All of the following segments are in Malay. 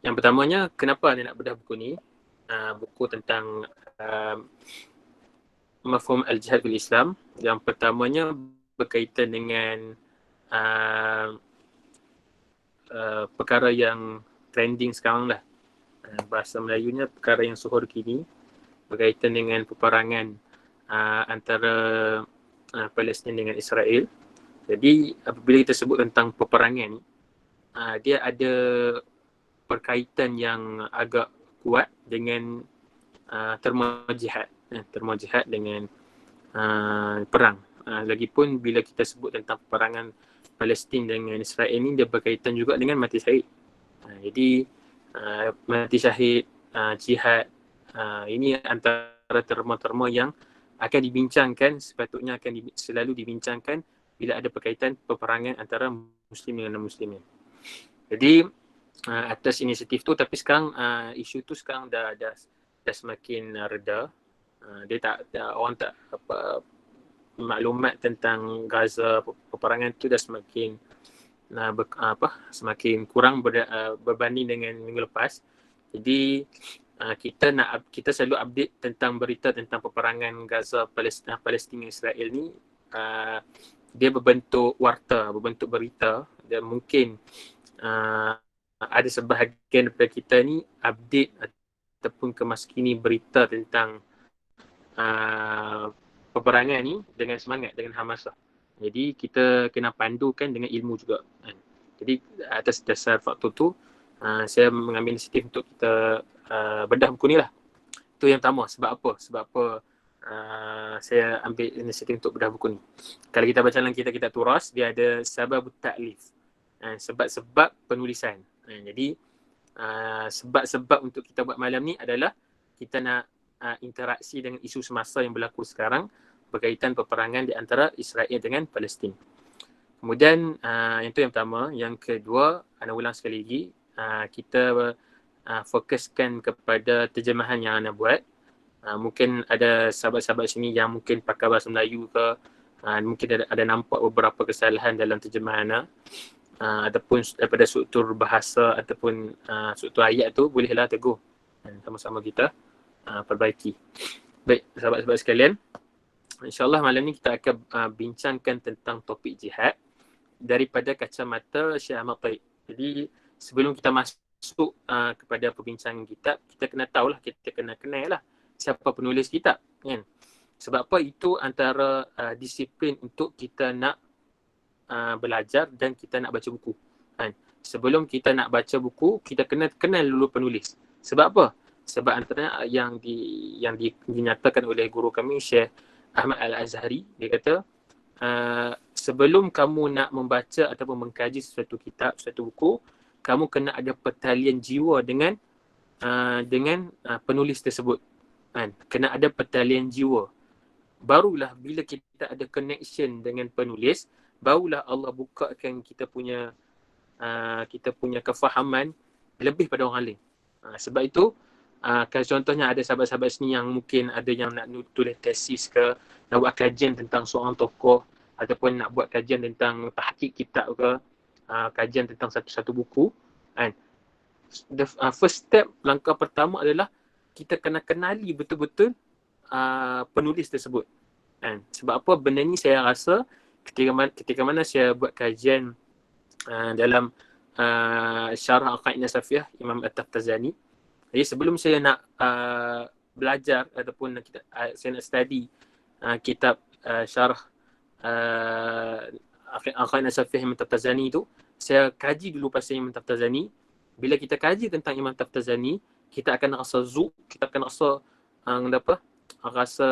Yang pertamanya, kenapa anda nak bedah buku ni? Buku tentang mafhum al-jihad fil Islam. Yang pertamanya berkaitan dengan perkara yang trending sekarang lah. Bahasa Melayunya perkara yang suhur kini, berkaitan dengan peperangan antara Palestin dengan Israel. Jadi apabila kita sebut tentang peperangan ni, dia ada perkaitan yang agak kuat dengan terma jihad. Terma jihad dengan perang. Lagipun bila kita sebut tentang peperangan Palestin dengan Israel ni, dia berkaitan juga dengan mati syahid. Jadi mati syahid, jihad, ini antara terma-terma yang akan dibincangkan, sepatutnya akan selalu dibincangkan bila ada berkaitan peperangan antara Muslim dengan non-Muslimin. Jadi atas inisiatif tu, tapi sekarang isu tu sekarang dah semakin reda. Dia orang tak maklumat tentang Gaza, peperangan tu dah semakin semakin kurang berbanding dengan minggu lepas. Jadi kita selalu update tentang berita tentang peperangan Gaza, Palestin Israel ni. Dia berbentuk warta, berbentuk berita, dan mungkin ada sebahagian daripada kita ni update ataupun kemaskini berita tentang peperangan ni dengan semangat, dengan hamasah. Jadi kita kena pandukan dengan ilmu juga. Jadi atas dasar faktor tu, saya mengambil inisiatif untuk kita bedah buku ni lah. Itu yang pertama. Sebab apa? Sebab apa saya ambil inisiatif untuk bedah buku ni. Kalau kita baca dalam kitab-kitab turas, dia ada sababut ta'lif, sebab-sebab penulisan. Jadi sebab-sebab untuk kita buat malam ni adalah kita nak interaksi dengan isu semasa yang berlaku sekarang berkaitan peperangan di antara Israel dengan Palestin. Kemudian yang tu yang pertama. Yang kedua, Ana ulang sekali lagi, kita fokuskan kepada terjemahan yang Ana buat. Mungkin ada sahabat-sahabat sini yang mungkin pakai bahasa Melayu ke, mungkin ada nampak beberapa kesalahan dalam terjemahan Ana, ataupun daripada struktur bahasa ataupun struktur ayat tu, bolehlah tegur, sama-sama kita perbaiki. Baik, sahabat-sahabat sekalian, InsyaAllah malam ni kita akan bincangkan tentang topik jihad daripada kacamata Syekh Ahmad Taib. Jadi sebelum kita masuk kepada perbincangan kitab, kita kena tahulah, kita kena kenal lah siapa penulis kitab, kan? Sebab apa? Itu antara disiplin untuk kita nak belajar dan kita nak baca buku, kan? Sebelum kita nak baca buku, kita kena kenal dulu penulis. Sebab apa? Sebab antaranya yang dinyatakan oleh guru kami Syekh Ahmad Al-Azhari, dia kata sebelum kamu nak membaca ataupun mengkaji sesuatu kitab, sesuatu buku, kamu kena ada pertalian jiwa dengan penulis tersebut, kan? Kena ada pertalian jiwa. Barulah bila kita ada connection dengan penulis, barulah Allah bukakan kita punya kefahaman lebih pada orang lain. Sebab itu kalau contohnya ada sahabat-sahabat sini yang mungkin ada yang nak tulis tesis ke, nak buat kajian tentang seorang tokoh, ataupun nak buat kajian tentang tahqiq kitab ke, kajian tentang satu-satu buku, kan? The first step, langkah pertama adalah kita kena kenali betul-betul penulis tersebut, kan? Sebab apa? Benda ni saya rasa ketika mana saya buat kajian dalam syarah Aqaidah Safiyah Imam At-Taftazani. Jadi sebelum saya nak belajar ataupun saya nak study kitab syarah Aqaidah Safiyah Imam Taftazani tu, saya kaji dulu pasal Imam Taftazani. Bila kita kaji tentang Imam Taftazani, kita akan rasa kita akan rasa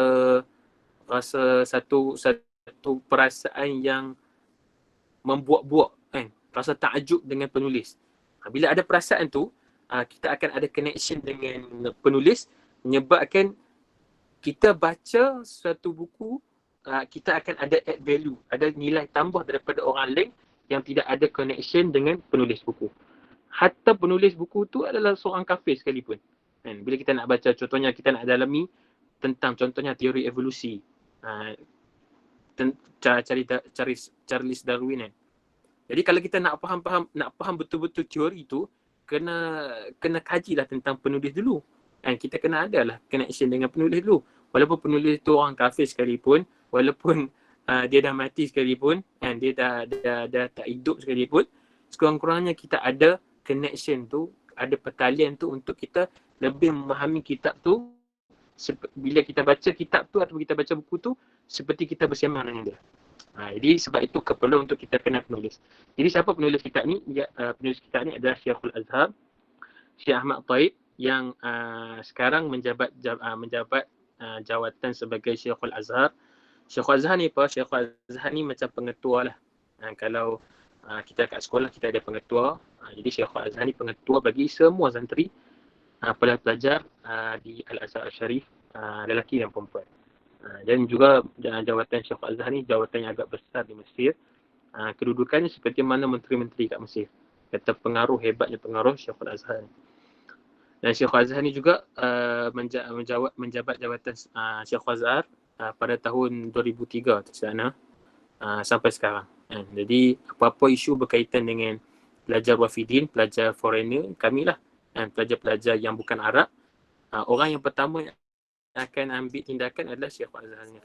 satu perasaan yang membuak-buak, kan? Rasa takjub dengan penulis. Bila ada perasaan tu, kita akan ada connection dengan penulis, menyebabkan kita baca suatu buku, kita akan ada add value, ada nilai tambah daripada orang lain yang tidak ada connection dengan penulis buku. Hatta penulis buku tu adalah seorang kafir sekalipun, kan? Bila kita nak baca, contohnya kita nak dalami tentang contohnya teori evolusi, Charles Darwin, kan? Jadi kalau kita nak faham betul-betul teori tu, kena kena kajilah tentang penulis dulu. Kan kita kena adalah connection dengan penulis dulu. Walaupun penulis tu orang kafir sekalipun, walaupun dia dah mati sekalipun, kan dia dah tak hidup sekalipun, sekurang-kurangnya kita ada connection tu, ada pertalian tu untuk kita lebih memahami kitab tu. Bila kita baca kitab tu atau kita baca buku tu, seperti kita bersama dengan dia. Jadi sebab itu keperluan untuk kita kenal penulis. Jadi siapa penulis kitab ni? Penulis kitab ni adalah Syekhul Azhar, Syekh Ahmad Taib, yang sekarang menjabat jawatan sebagai Syekhul Azhar. Syekhul Azhar ni apa? Syekhul Azhar ni macam pengetua lah. Kalau kita kat sekolah kita ada pengetua. Jadi Syekhul Azhar ni pengetua bagi semua santri, pelajar di Al-Azhar Al-Sharif, lelaki dan perempuan. Dan juga jawatan Syekhul Azhar ni jawatan yang agak besar di Mesir. Kedudukannya seperti mana menteri-menteri kat Mesir. Kata pengaruh, hebatnya pengaruh Syekhul Azhar ni. Dan Syekhul Azhar ni juga menjabat jawatan Syekhul Azhar pada tahun 2003 di sana sampai sekarang. Jadi apa-apa isu berkaitan dengan pelajar wafidin, pelajar foreigner, kami lah, pelajar-pelajar yang bukan Arab, orang yang pertama yang akan ambil tindakan adalah Syekhul Azhar ni.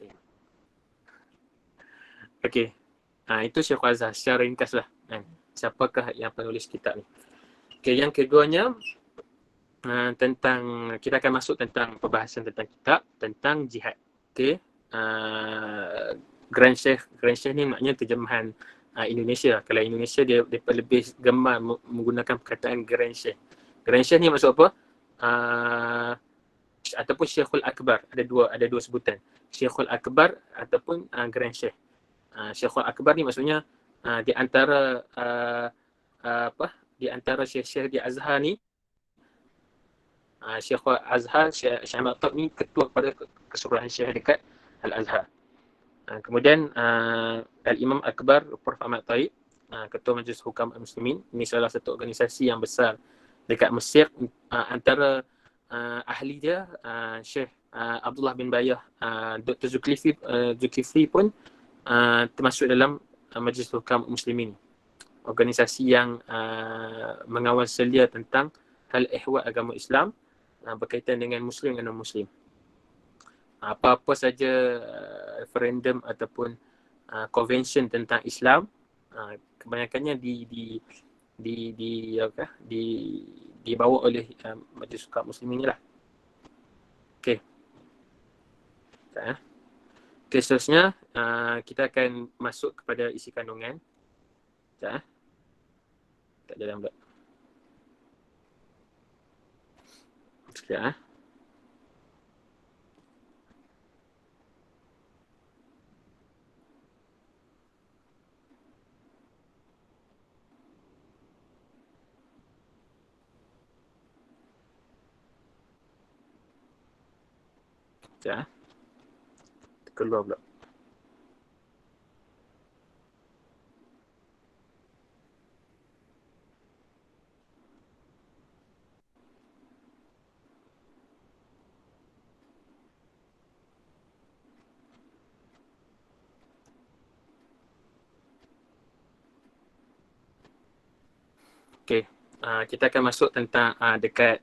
Okey. Itu Syekhul Azhar secara ringkas lah. Siapakah yang penulis kitab ni? Okey, yang keduanya tentang, kita akan masuk tentang perbahasan tentang kitab, tentang jihad. Okey. Grand Sheikh ni maknanya terjemahan Indonesia. Kalau Indonesia dia lebih gemar menggunakan perkataan Grand Sheikh. Grand Sheikh ni maksud apa? Ataupun Syekhul Akbar. Ada dua sebutan. Syekhul Akbar ataupun Grand Sheikh. Syekhul Akbar ni maksudnya di antara di antara syekh-syekh di Azhar ni, Syekhul Azhar, Syekh Ahmad Taib ni ketua kepada keseluruhan syekh dekat Al-Azhar. Kemudian Al-Imam Akbar Prof. Ahmad Taib, Ketua Majlis Hukam Muslimin. Ini salah satu organisasi yang besar dekat Mesir. Antara ahli dia Syekh Abdullah bin Bayah, Dr. Zulkifli pun termasuk dalam Majlis Hukam Muslimin. Organisasi yang mengawal selia tentang hal ehwal agama Islam berkaitan dengan Muslim dan non-Muslim. Apa-apa saja referendum ataupun convention tentang Islam, kebanyakannya dibawa oleh Majlis Hukam Muslimin ni lah. Okey. Okey, seterusnya kita akan masuk kepada isi kandungan. Tak jalan pula. Sekejap. Sekejap. Keluar pula. Okey, kita akan masuk tentang dekat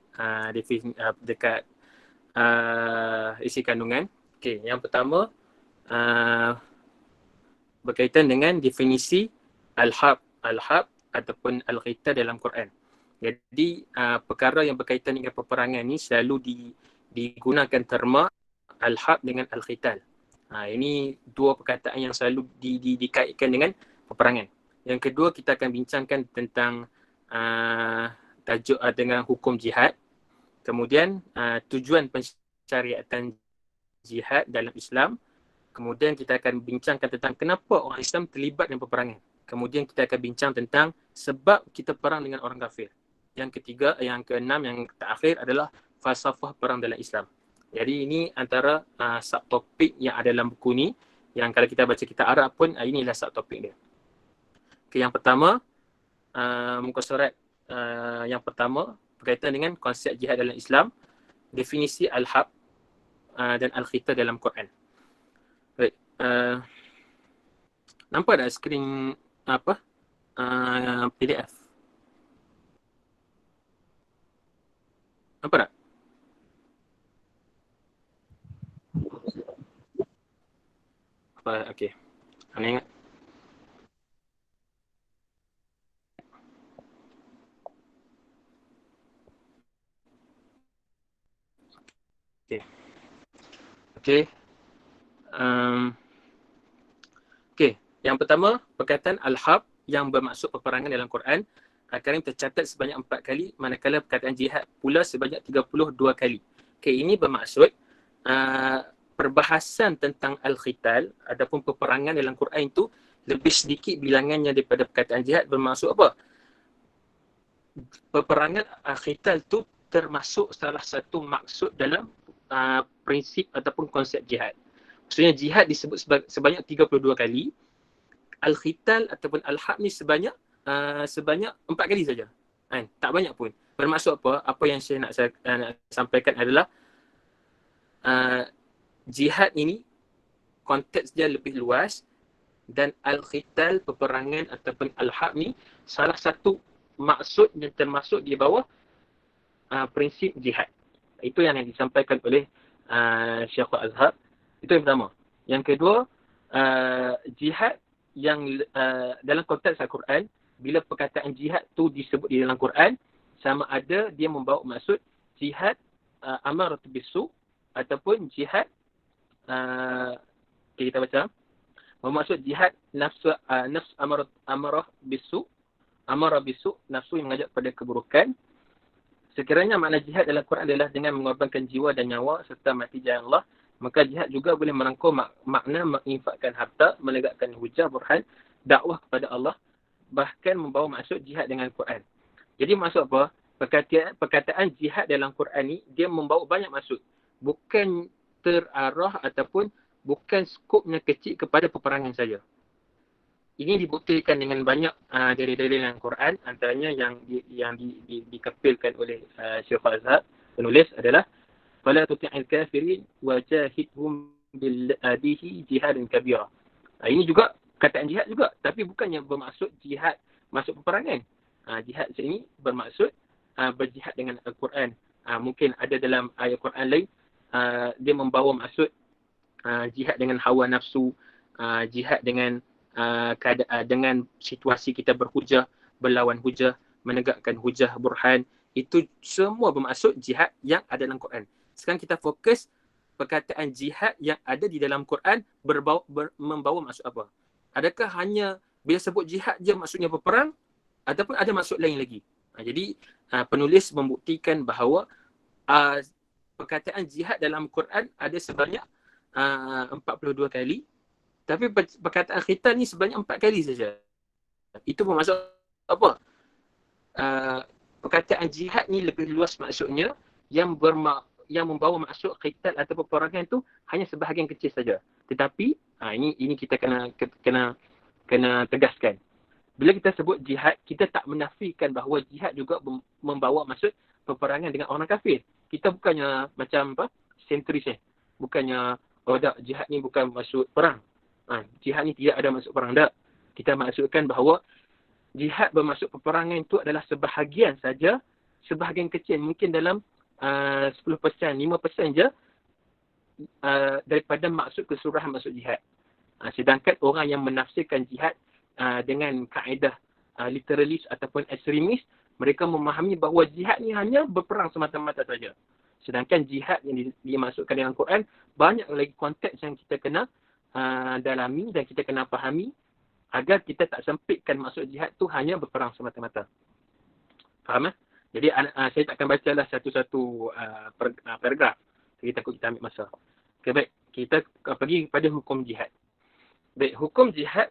isi kandungan. Okey, yang pertama berkaitan dengan definisi al-harb ataupun al-qital dalam Quran. Jadi perkara yang berkaitan dengan peperangan ni selalu digunakan terma al-harb dengan al-qital. Ini dua perkataan yang selalu dikaitkan dengan peperangan. Yang kedua, kita akan bincangkan tentang tajuk dengan hukum jihad. Kemudian tujuan pensyariatan jihad dalam Islam. Kemudian kita akan bincangkan tentang kenapa orang Islam terlibat dengan peperangan. Kemudian kita akan bincang tentang sebab kita perang dengan orang kafir. Yang ketiga, yang keenam, yang terakhir adalah falsafah perang dalam Islam. Jadi ini antara subtopik yang ada dalam buku ni, yang kalau kita baca kitab Arab pun inilah subtopik dia. Okay, yang pertama, muka surat yang pertama berkaitan dengan konsep jihad dalam Islam, definisi al-harb dan al-qital dalam Quran. Baik, nampak tak skrin PDF? Apa tak? Apa? Okey. Anda ingat? Okey. Okey. Um, Okey. Yang pertama, perkataan al-harb yang bermaksud peperangan dalam Quran Al-Karim tercatat sebanyak 4 kali, manakala perkataan jihad pula sebanyak 32 kali. Okey, ini bermaksud uh, perbahasan tentang al-khital ataupun peperangan dalam Quran itu lebih sedikit bilangannya daripada perkataan jihad. Bermaksud apa? Peperangan khital tu termasuk salah satu maksud dalam prinsip ataupun konsep jihad. Maksudnya jihad disebut sebanyak 32 kali, al-khital ataupun al-harb ni sebanyak 4 kali saja. Kan? Tak banyak pun. Bermaksud apa? Apa yang saya nak sampaikan adalah uh, jihad ini konteks dia lebih luas dan al-khital, peperangan ataupun al-harb ni salah satu maksud yang termasuk di bawah prinsip jihad. Itu yang disampaikan oleh Syekhul Azhar. Itu yang pertama. Yang kedua, jihad yang dalam konteks Al-Quran, bila perkataan jihad tu disebut di dalam Quran, sama ada dia membawa maksud jihad amaratu bisu ataupun jihad kita baca bermaksud jihad nafsu amarah bisu, amarah bisu, nafsu yang mengajak pada keburukan. Sekiranya makna jihad dalam Quran adalah dengan mengorbankan jiwa dan nyawa serta mati jalan Allah, maka jihad juga boleh merangkul makna menginfakkan harta, menegakkan hujah burhan, dakwah kepada Allah, bahkan membawa maksud jihad dengan Quran. Jadi maksud apa? Perkataan jihad dalam Quran ni dia membawa banyak maksud. Bukan terarah ataupun bukan skopnya kecil kepada peperangan saja. Ini dibuktikan dengan banyak dalil-dalil dalam Quran, antaranya yang dikepilkan oleh Syekh Azhar penulis adalah fala tuti'il kafirin wajahidhum bil adihi jihadan kabira. Ini juga kataan jihad juga, tapi bukannya bermaksud jihad masuk peperangan. Jihad sini bermaksud berjihad dengan Al-Quran. Mungkin ada dalam ayat Quran lain dia membawa maksud jihad dengan hawa nafsu, jihad dengan dengan situasi kita berhujah, berlawan hujah, menegakkan hujah burhan. Itu semua bermaksud jihad yang ada dalam Quran. Sekarang kita fokus perkataan jihad yang ada di dalam Quran membawa maksud apa? Adakah hanya bila sebut jihad je maksudnya berperang ataupun ada maksud lain lagi? Jadi penulis membuktikan bahawa perkataan jihad dalam Quran ada sebanyak 42 kali, tapi perkataan khitan ni sebanyak 4 kali saja. Itu bermaksud apa? Perkataan jihad ni lebih luas maksudnya, yang membawa maksud khitan atau peperangan tu hanya sebahagian kecil saja. Tetapi ini kita kena tegaskan. Bila kita sebut jihad, kita tak menafikan bahawa jihad juga membawa maksud peperangan dengan orang kafir. Kita bukannya macam sentris bukannya tak, jihad ni bukan maksud perang. Jihad ni tidak ada maksud perang, tak. Kita maksudkan bahawa jihad bermaksud peperangan itu adalah sebahagian saja, sebahagian kecil, mungkin dalam 10%, 5% je daripada maksud keseluruhan maksud jihad. Sedangkan orang yang menafsirkan jihad dengan kaedah literalis ataupun ekstremis, mereka memahami bahawa jihad ni hanya berperang semata-mata saja. Sedangkan jihad yang dimaksudkan dalam Quran, banyak lagi konteks yang kita kena dalami dan kita kena fahami agar kita tak sempitkan maksud jihad tu hanya berperang semata-mata. Faham? Jadi saya tak akan bacalah satu-satu paragraf. Kita takut kita ambil masa. Okay, baik. Kita pergi kepada hukum jihad. Baik, hukum jihad,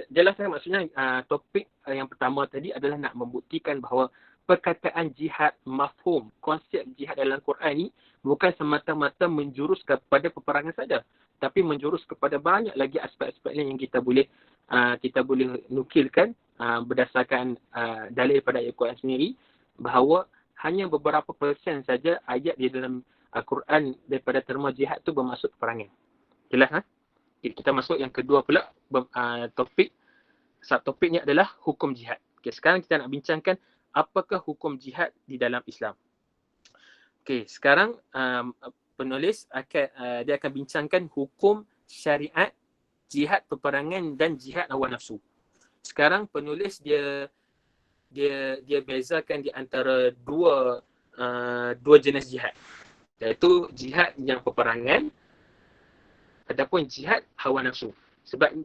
jelaskan maksudnya topik yang pertama tadi adalah nak membuktikan bahawa perkataan jihad, mafhum, konsep jihad dalam Quran ni bukan semata-mata menjurus kepada peperangan saja, tapi menjurus kepada banyak lagi aspek-aspek lain yang kita boleh nukilkan berdasarkan dalil pada ayat Quran sendiri, bahawa hanya beberapa persen saja ayat di dalam Al-Quran daripada terma jihad tu bermaksud peperangan. Jelas? Kita masuk yang kedua pula, subtopiknya adalah hukum jihad. Okay, sekarang kita nak bincangkan apakah hukum jihad di dalam Islam. Okey, sekarang penulis dia akan bincangkan hukum syariat, jihad peperangan dan jihad hawa nafsu. Sekarang penulis dia bezakan di antara dua jenis jihad, iaitu jihad yang peperangan ataupun jihad hawa nafsu. Sebab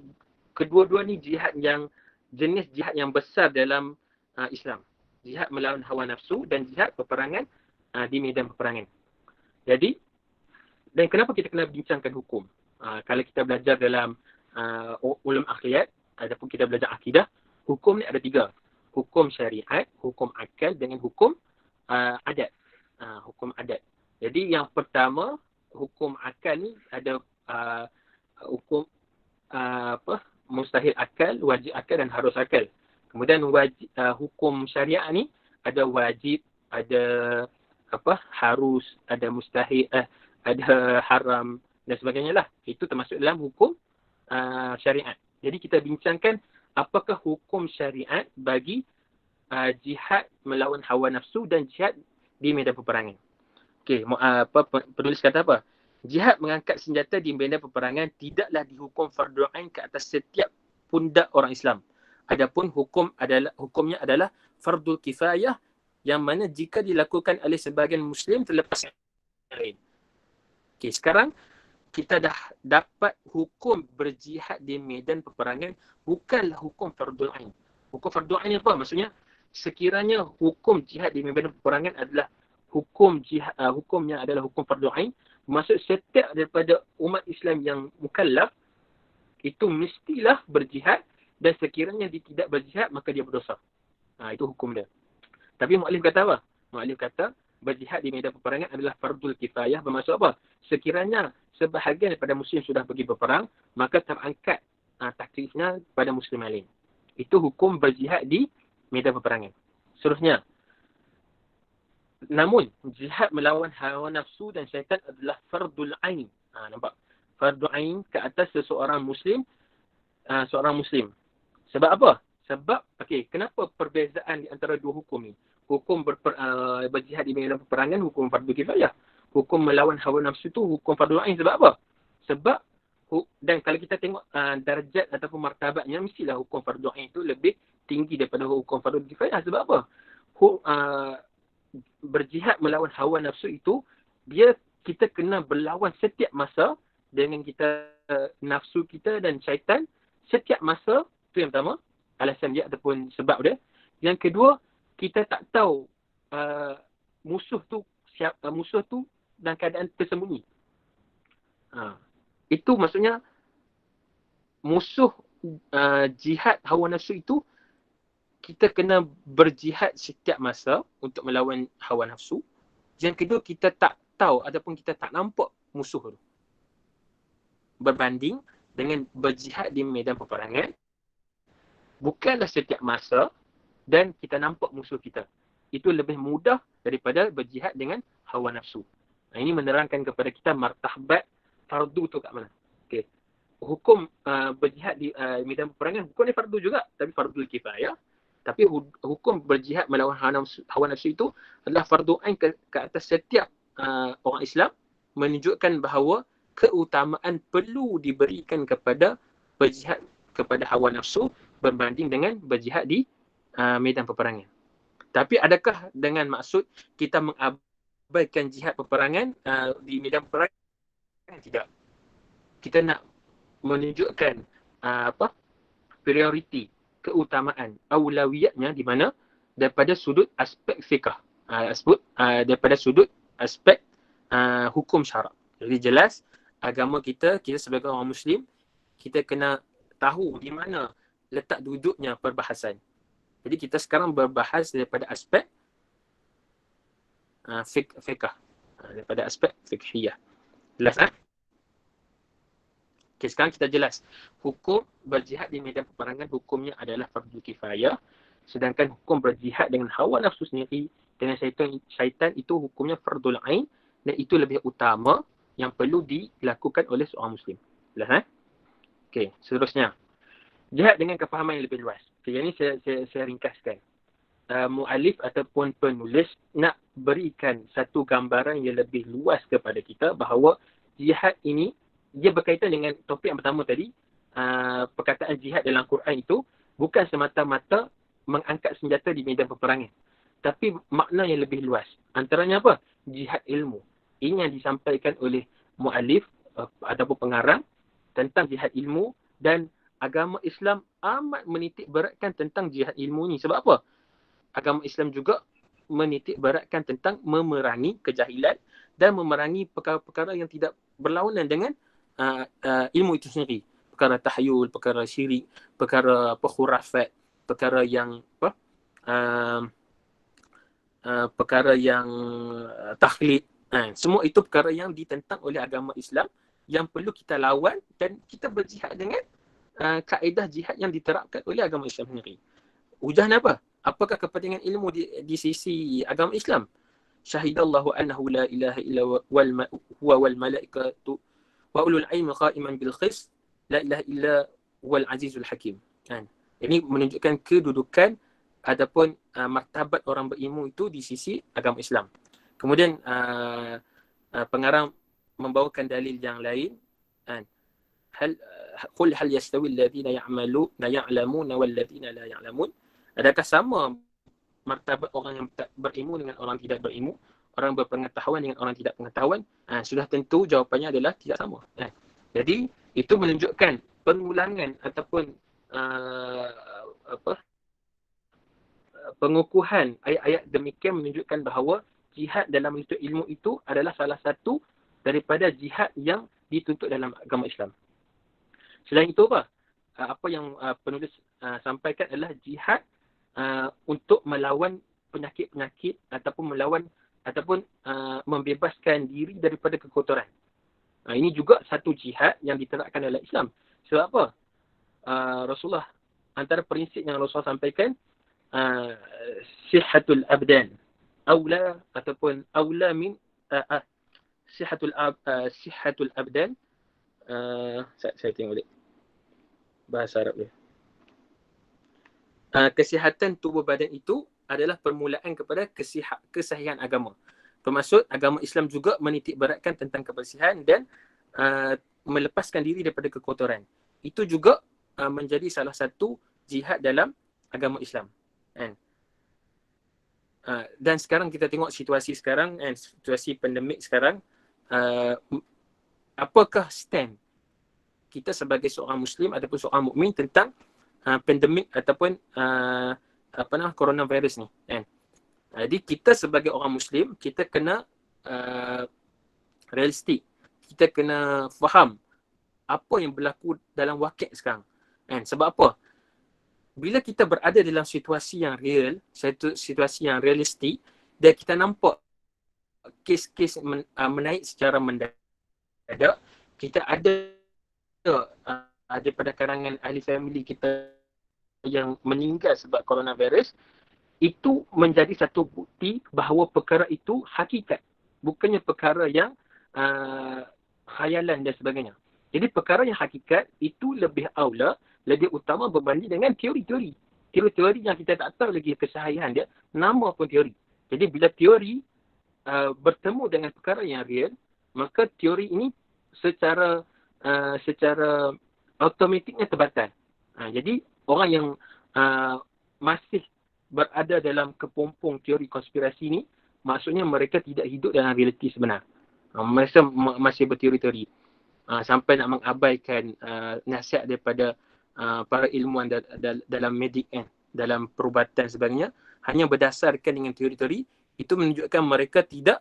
kedua-dua ni jenis jihad yang besar dalam Islam. Jihad melawan hawa nafsu dan jihad peperangan di medan peperangan. Jadi, dan kenapa kita kena bincangkan hukum? Kalau kita belajar dalam ulum akhliyat ataupun kita belajar akidah, hukum ni ada 3. Hukum syariat, hukum akal dengan hukum adat. Hukum adat. Jadi yang pertama, hukum akal ni ada hukum mustahil akal, wajib akal dan harus akal. Kemudian hukum syariat ni ada wajib, ada harus, ada mustahil, ada haram dan sebagainya lah. Itu termasuk dalam hukum syariat. Jadi kita bincangkan apakah hukum syariat bagi jihad melawan hawa nafsu dan jihad di medan peperangan. Okey, penulis kata apa? Jihad mengangkat senjata di medan peperangan tidaklah dihukum fardu ain ke atas setiap pundak orang Islam. Adapun hukumnya adalah fardul kifayah, yang mana jika dilakukan oleh sebahagian muslim terlepas yang lain. Okey, sekarang kita dah dapat hukum berjihad di medan peperangan bukanlah hukum fardul ain. Hukum fardul ain apa? Maksudnya sekiranya hukum jihad di medan peperangan adalah hukumnya adalah hukum fardul ain, maksud setiap daripada umat Islam yang mukallaf itu mestilah berjihad, dan sekiranya dia tidak berjihad maka dia berdosa. Itu hukum dia. Tapi muallif kata apa? Muallif kata berjihad di medan peperangan adalah fardul kifayah. Bermaksud apa? Sekiranya sebahagian daripada muslim sudah pergi berperang, maka terangkat taklifnya pada muslim lain. Itu hukum berjihad di medan peperangan. Seterusnya, namun jihad melawan hawa nafsu dan syaitan adalah fardul ain. Nampak? Fardul ain ke atas seorang muslim. Sebab apa? Sebab, kenapa perbezaan di antara dua hukum ni? Hukum berjihad di medan peperangan, hukum fardu kifayah. Hukum melawan hawa nafsu tu hukum fardul ain. Sebab apa? Sebab, dan kalau kita tengok darjat ataupun martabatnya, mestilah hukum fardul ain tu lebih tinggi daripada hukum fardu kifayah. Sebab apa? Berjihad melawan hawa nafsu itu, kita kena berlawan setiap masa dengan nafsu kita dan syaitan setiap masa. Itu yang pertama, alasan dia ataupun sebab dia. Yang kedua, kita tak tahu musuh tu dalam keadaan tersembunyi. Itu maksudnya musuh jihad hawa nafsu itu, kita kena berjihad setiap masa untuk melawan hawa nafsu. Yang kedua, kita tak tahu ataupun kita tak nampak musuh tu. Berbanding dengan berjihad di medan peperangan, bukanlah setiap masa dan kita nampak musuh kita. Itu lebih mudah daripada berjihad dengan hawa nafsu. Ini menerangkan kepada kita martabat fardu tu kat mana. Okey. Hukum berjihad di medan peperangan, hukum ni fardu juga, tapi fardul kifayah. Tapi hukum berjihad melawan hawa nafsu itu adalah fardu ain ke atas setiap orang Islam, menunjukkan bahawa keutamaan perlu diberikan kepada berjihad kepada hawa nafsu berbanding dengan berjihad di medan peperangan. Tapi adakah dengan maksud kita mengabaikan jihad peperangan di medan peperangan? Tidak. Kita nak menunjukkan prioriti, keutamaan, aulawiyatnya di mana daripada sudut aspek fiqh, daripada sudut aspek hukum syarak. Jadi jelas agama kita sebagai orang muslim, kita kena tahu di mana letak duduknya perbahasan. Jadi kita sekarang berbahas daripada aspek fiqh, daripada aspek fiqhiyah. Jelas kan? Okay, sekarang kita jelas. Hukum berjihad di medan peperangan, hukumnya adalah fardu kifayah. Sedangkan hukum berjihad dengan hawa nafsu sendiri, dengan syaitan itu hukumnya fardul ain, dan itu lebih utama yang perlu dilakukan oleh seorang muslim. Jelas kan? Okey, seterusnya. Jihad dengan kefahaman yang lebih luas. Okay, yang ini saya ringkaskan. mu'alif ataupun penulis nak berikan satu gambaran yang lebih luas kepada kita bahawa jihad ini dia berkaitan dengan topik yang pertama tadi. Perkataan jihad dalam Quran itu bukan semata-mata mengangkat senjata di medan peperangan, tapi makna yang lebih luas. Antaranya apa? Jihad ilmu. Ini yang disampaikan oleh mu'alif ataupun pengarang tentang jihad ilmu, dan agama Islam amat menitik beratkan tentang jihad ilmu ni. Sebab apa? Agama Islam juga menitik beratkan tentang memerangi kejahilan dan memerangi perkara-perkara yang tidak berlawanan dengan ilmu itu sendiri. Perkara tahyul, perkara syirik, perkara khurafat, perkara yang perkara yang takhlid. Semua itu perkara yang ditentang oleh agama Islam yang perlu kita lawan, dan kita berjihad dengan kaedah jihad yang diterapkan oleh agama Islam sendiri. Hujan apa? Apakah kepentingan ilmu di sisi agama Islam? Syahidallahu annahu la ilaha illa huwa wal malaikatu wa ulul ilmi qa'iman bil qist la ilaha illa wal azizul hakim. Ini menunjukkan kedudukan ataupun martabat orang berilmu itu di sisi agama Islam. Kemudian pengarang membawakan dalil yang lain. Qul hal yastawi alladhina ya'lamuna wal ladhina la ya'lamun. Adakah sama martabat orang yang berilmu dengan orang tidak berilmu, orang berpengetahuan dengan orang tidak pengetahuan? Sudah tentu jawapannya adalah tidak sama. Jadi itu menunjukkan pengulangan ataupun pengukuhan ayat-ayat demikian menunjukkan bahawa jihad dalam menuntut ilmu itu adalah salah satu daripada jihad yang dituntut dalam agama Islam. Selain itu apa yang penulis sampaikan adalah jihad untuk melawan penyakit-penyakit ataupun melawan ataupun membebaskan diri daripada kekotoran. Ini juga satu jihad yang diterapkan oleh Islam. Sebab apa? Rasulullah, antara prinsip yang Rasulullah sampaikan, sihatul abdan aula ataupun aula min sihatul abdan. Saya tengok balik bahasa Arab dia. Kesihatan tubuh badan itu adalah permulaan kepada kesahihan agama. Bermaksud agama Islam juga menitik beratkan tentang kebersihan dan melepaskan diri daripada kekotoran. Itu juga menjadi salah satu jihad dalam agama Islam. Dan sekarang kita tengok situasi sekarang, situasi pandemik sekarang, apakah stand kita sebagai seorang Muslim ataupun seorang mukmin tentang pandemik ataupun coronavirus ni, Jadi kita sebagai orang Muslim, kita kena realistik. Kita kena faham apa yang berlaku dalam wakil sekarang. Sebab apa? Bila kita berada dalam situasi yang real, situasi yang realistik, dan kita nampak kes-kes menaik secara mendadak, kita ada daripada kalangan ahli family kita yang meninggal sebab coronavirus, itu menjadi satu bukti bahawa perkara itu hakikat, bukannya perkara yang khayalan dan sebagainya. Jadi perkara yang hakikat itu lebih aula, lebih utama berbanding dengan teori-teori. Teori-teori yang kita tak tahu lagi kesahihan dia, nama pun teori. Jadi bila teori bertemu dengan perkara yang real, maka teori ini secara automatiknya terbatal. Jadi orang yang masih berada dalam kepompong teori konspirasi ni, maksudnya mereka tidak hidup dalam realiti sebenar. Mereka masih berteori-teori. Sampai nak mengabaikan nasihat daripada para ilmuwan dalam medik, dalam perubatan sebagainya, hanya berdasarkan dengan teori-teori. Itu menunjukkan mereka tidak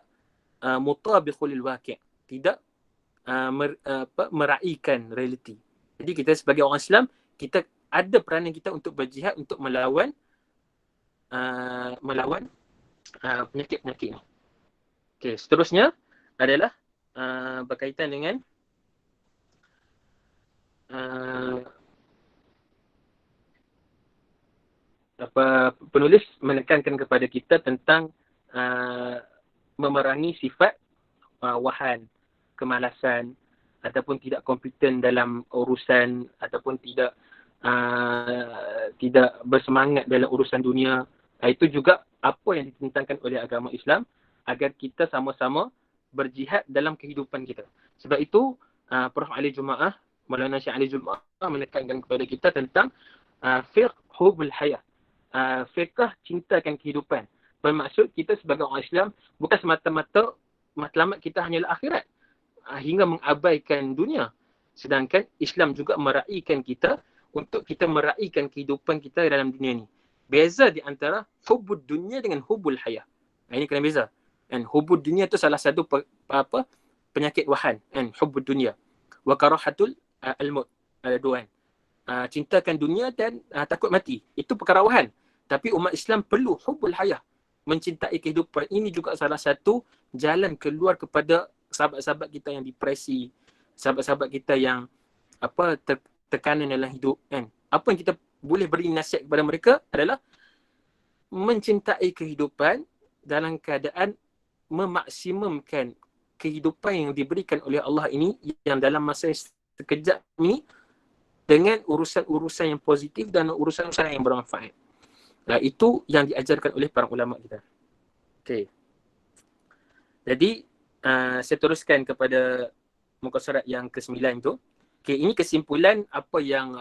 mutabiqul waqi', tidak meraihkan realiti. Jadi kita sebagai orang Islam, kita ada peranan kita untuk berjihad untuk melawan penyakit-penyakit ni. Okey, seterusnya adalah berkaitan dengan penulis menekankan kepada kita tentang memerangi sifat wahan, kemalasan ataupun tidak kompeten dalam urusan ataupun tidak bersemangat dalam urusan dunia. Itu juga apa yang ditentangkan oleh agama Islam agar kita sama-sama berjihad dalam kehidupan kita. Sebab itu Prof. Ali Jumaah, Maulana Syekh Ali Jumaah menekankan kepada kita tentang fiqh hubul hayah. Fiqh cintakan kehidupan. Bermaksud kita sebagai orang Islam bukan semata-mata matlamat kita hanyalah akhirat hingga mengabaikan dunia. Sedangkan Islam juga meraihkan kita untuk kita meraihkan kehidupan kita dalam dunia ni. Beza di antara hubud dunia dengan hubul hayah. Ini kena beza. Dan hubud dunia tu salah satu penyakit wahan. Dan hubud dunia. Wa karahatul al-maut. Ada dua kan. Cintakan dunia dan takut mati. Itu perkara wahan. Tapi umat Islam perlu hubul hayah. Mencintai kehidupan. Ini juga salah satu jalan keluar kepada sahabat-sahabat kita yang depresi. Sahabat-sahabat kita yang tekanan dalam hidup kan. Apa yang kita boleh beri nasihat kepada mereka adalah mencintai kehidupan dalam keadaan memaksimumkan kehidupan yang diberikan oleh Allah ini yang dalam masa sekejap ini dengan urusan-urusan yang positif dan urusan-urusan yang bermanfaat. Itu yang diajarkan oleh para ulama kita. Okey. Jadi saya teruskan kepada muka surat yang ke-9 tu. Okey, ini kesimpulan apa yang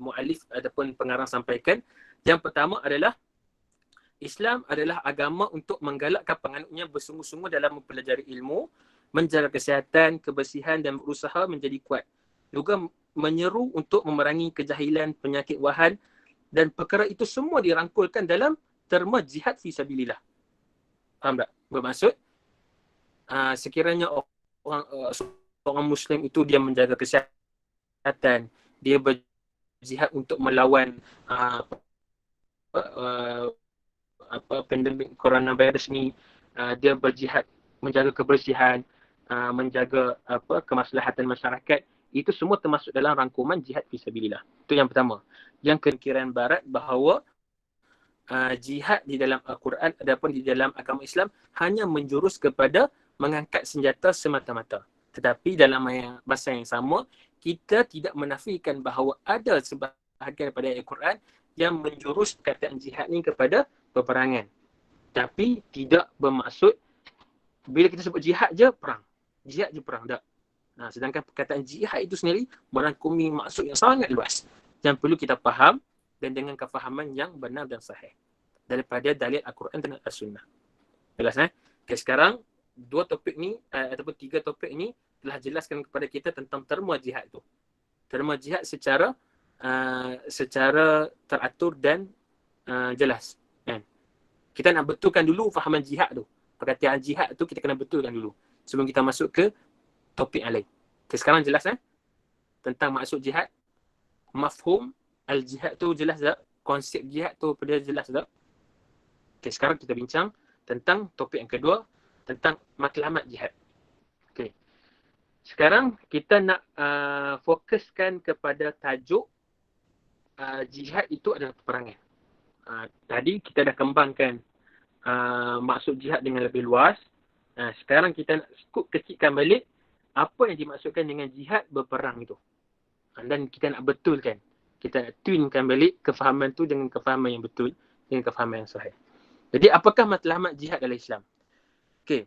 muallif ataupun pengarang sampaikan. Yang pertama adalah Islam adalah agama untuk menggalakkan penganutnya bersungguh-sungguh dalam mempelajari ilmu, menjaga kesihatan, kebersihan dan berusaha menjadi kuat. Juga menyeru untuk memerangi kejahilan, penyakit wahan dan perkara itu semua dirangkulkan dalam terma jihad fi sabilillah. Faham tak? Bermaksud sekiranya orang Muslim itu dia menjaga kesihatan, dia berjihad untuk melawan pandemik coronavirus ni, dia berjihad menjaga kebersihan, menjaga kemaslahatan masyarakat, itu semua termasuk dalam rangkuman jihad fisabilillah. Itu yang pertama. Yang kefikiran barat bahawa jihad di dalam Al-Quran adapun di dalam agama Islam hanya menjurus kepada mengangkat senjata semata-mata. Tetapi dalam masa yang sama, kita tidak menafikan bahawa ada sebahagian daripada Al-Quran yang menjurus perkataan jihad ni kepada peperangan. Tapi tidak bermaksud bila kita sebut jihad je, perang. Jihad je perang, tak. Sedangkan perkataan jihad itu sendiri merangkumi maksud yang sangat luas yang perlu kita faham dan dengan kefahaman yang benar dan sahih daripada dalil Al-Quran dan As-Sunnah. Jelas Okay, sekarang dua topik ni ataupun tiga topik ni telah jelaskan kepada kita tentang terma jihad tu. Terma jihad secara teratur dan jelas kan. Kita nak betulkan dulu fahaman jihad tu. Perkataan jihad tu kita kena betulkan dulu sebelum kita masuk ke topik yang lain. Okay, sekarang jelas tentang maksud jihad. Mafhum al-jihad tu jelas tak? Konsep jihad tu dia jelas tak? Okay, sekarang kita bincang tentang topik yang kedua, tentang matlamat jihad. Okay. Sekarang kita nak fokuskan kepada tajuk jihad itu adalah peperangan. Tadi kita dah kembangkan maksud jihad dengan lebih luas. Sekarang kita nak kecilkan balik apa yang dimaksudkan dengan jihad berperang itu. Dan kita nak betulkan. Kita nak twinkan balik kefahaman tu dengan kefahaman yang betul, dengan kefahaman yang sahih. Jadi apakah matlamat jihad dalam Islam? Okey.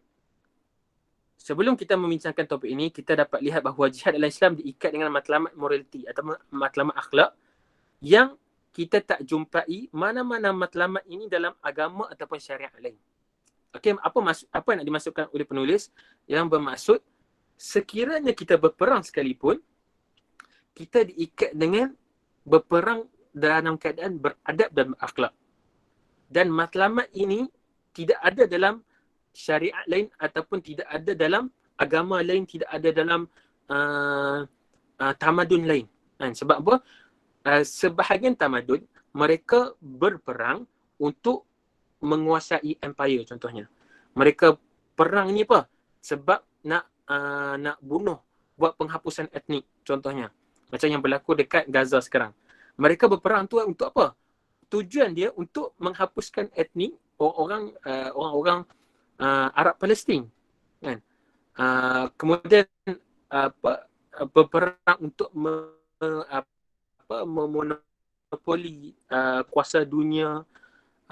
Sebelum kita membincangkan topik ini, kita dapat lihat bahawa jihad dalam Islam diikat dengan matlamat moraliti atau matlamat akhlak yang kita tak jumpai mana-mana matlamat ini dalam agama ataupun syariat lain. Okey, apa yang nak dimasukkan oleh penulis? Yang bermaksud sekiranya kita berperang sekalipun, kita diikat dengan berperang dalam keadaan beradab dan berakhlak. Dan matlamat ini tidak ada dalam syariat lain ataupun tidak ada dalam agama lain, tidak ada dalam tamadun lain. Sebab apa? Sebahagian tamadun, mereka berperang untuk menguasai empire contohnya. Mereka perang ni apa? Sebab nak bunuh, buat penghapusan etnik contohnya. Macam yang berlaku dekat Gaza sekarang. Mereka berperang tu untuk apa? Tujuan dia untuk menghapuskan etnik orang-orang Arab Palestin. Kan? Kemudian berperang untuk memonopoli kuasa dunia,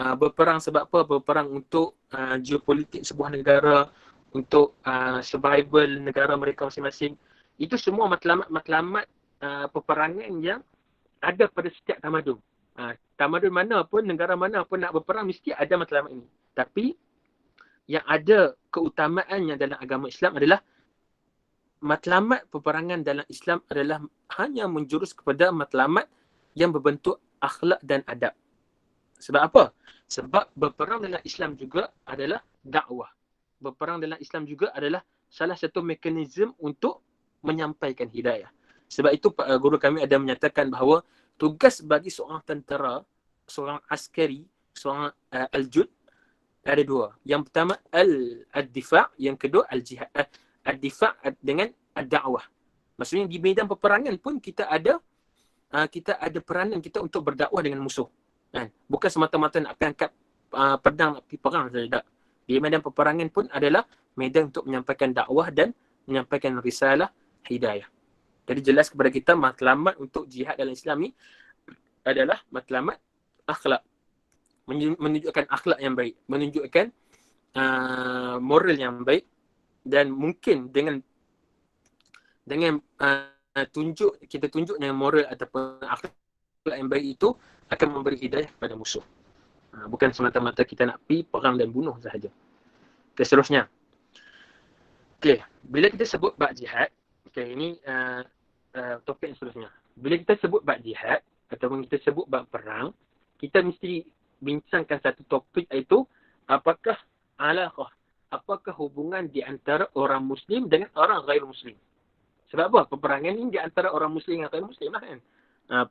berperang sebab apa? Berperang untuk geopolitik sebuah negara, untuk survival negara mereka masing-masing. Itu semua matlamat-matlamat peperangan yang ada pada setiap tamadun. Tamadun mana pun, negara mana pun nak berperang mesti ada matlamat ini. Tapi yang ada keutamaannya dalam agama Islam adalah matlamat peperangan dalam Islam adalah hanya menjurus kepada matlamat yang berbentuk akhlak dan adab. Sebab apa? Sebab berperang dalam Islam juga adalah dakwah. Berperang dalam Islam juga adalah salah satu mekanisme untuk menyampaikan hidayah. Sebab itu guru kami ada menyatakan bahawa tugas bagi seorang tentera, seorang askari, seorang al-jud ada dua. Yang pertama al-difa', yang kedua al-jihad. Al-difa' dengan ad-da'wah. Maksudnya di medan peperangan pun kita ada peranan kita untuk berdakwah dengan musuh. Bukan semata-mata nak angkat pedang nak pergi perang saja. Di medan peperangan pun adalah medan untuk menyampaikan dakwah dan menyampaikan risalah hidayah. Jadi jelas kepada kita matlamat untuk jihad dalam Islam ni adalah matlamat akhlak. Menunjukkan akhlak yang baik, menunjukkan moral yang baik, dan mungkin dengan kita tunjuk dengan moral ataupun akhlak yang baik itu akan memberi hidayah kepada musuh. Bukan semata-mata kita nak pergi perang dan bunuh sahaja. Okay, seterusnya. Okay, bila kita sebut bab jihad, okay, ini topik yang seterusnya. Bila kita sebut bab jihad ataupun kita sebut bab perang, kita mesti bincangkan satu topik, iaitu apakah hubungan di antara orang Muslim dengan orang ghair Muslim. Sebab apa? Peperangan ini di antara orang Muslim dan ghair Muslim lah kan.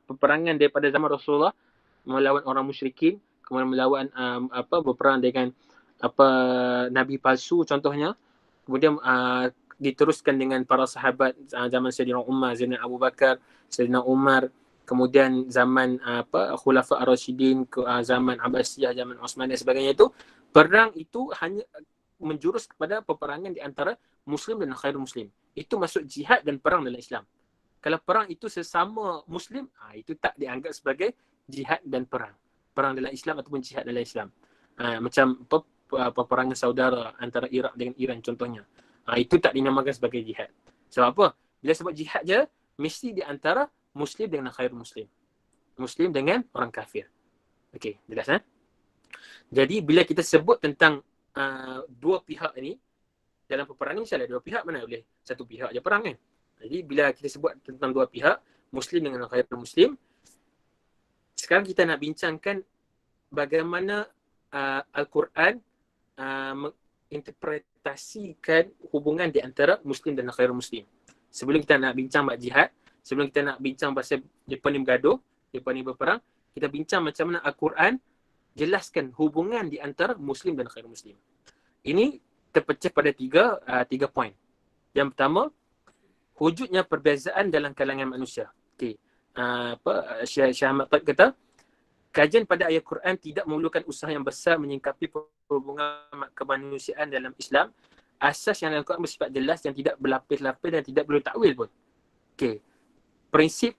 Peperangan daripada zaman Rasulullah melawan orang musyrikin, kemudian melawan berperang dengan nabi palsu contohnya, kemudian diteruskan dengan para sahabat zaman Sayyidina Umar, Sayyidina Abu Bakar, Sayyidina Umar, kemudian zaman Khulafa Ar-Rasyidin, zaman Abbasiyah, zaman Osman dan sebagainya. Itu perang itu hanya menjurus kepada peperangan di antara Muslim dan ghair Muslim. Itu masuk jihad dan perang dalam Islam. Kalau perang itu sesama Muslim, itu tak dianggap sebagai jihad dan perang. Perang dalam Islam ataupun jihad dalam Islam. Macam peperangan saudara antara Iraq dengan Iran contohnya. Itu tak dinamakan sebagai jihad. Sebab apa? Bila sebut jihad je, mesti di antara Muslim dengan ghair Muslim. Muslim dengan orang kafir. Okey, jelas kan? Jadi bila kita sebut tentang dua pihak ini, dalam peperangan mesti ada dua pihak, mana boleh satu pihak je perang kan? Jadi bila kita sebut tentang dua pihak, Muslim dengan ghair Muslim, sekarang kita nak bincangkan bagaimana Al-Quran menginterpretasikan hubungan di antara Muslim dan ghair Muslim. Sebelum kita nak bincang bab jihad, sebelum kita nak bincang pasal mereka ni bergaduh, mereka ni berperang, kita bincang macam mana Al-Quran jelaskan hubungan di antara Muslim dan ghair Muslim. Ini terpecah pada tiga poin. Yang pertama, wujudnya perbezaan dalam kalangan manusia. Okey. Syekh Ahmad Taib kata, kajian pada ayat Quran tidak memerlukan usaha yang besar menyingkapi hubungan kemanusiaan dalam Islam. Asas yang dalam Quran bersifat jelas, yang tidak berlapis-lapis dan tidak perlu takwil pun. Okey. Prinsip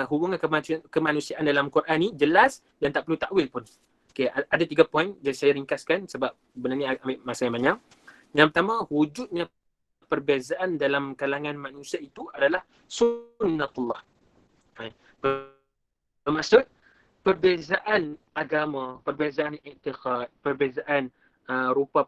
hubungan kemanusiaan dalam Quran ni jelas dan tak perlu takwil pun. Okey, ada 3 poin, jadi saya ringkaskan sebab benda ni ambil masa yang banyak. Yang pertama, wujudnya perbezaan dalam kalangan manusia itu adalah sunnatullah. Bermaksud perbezaan agama, perbezaan i'tiqad, perbezaan rupa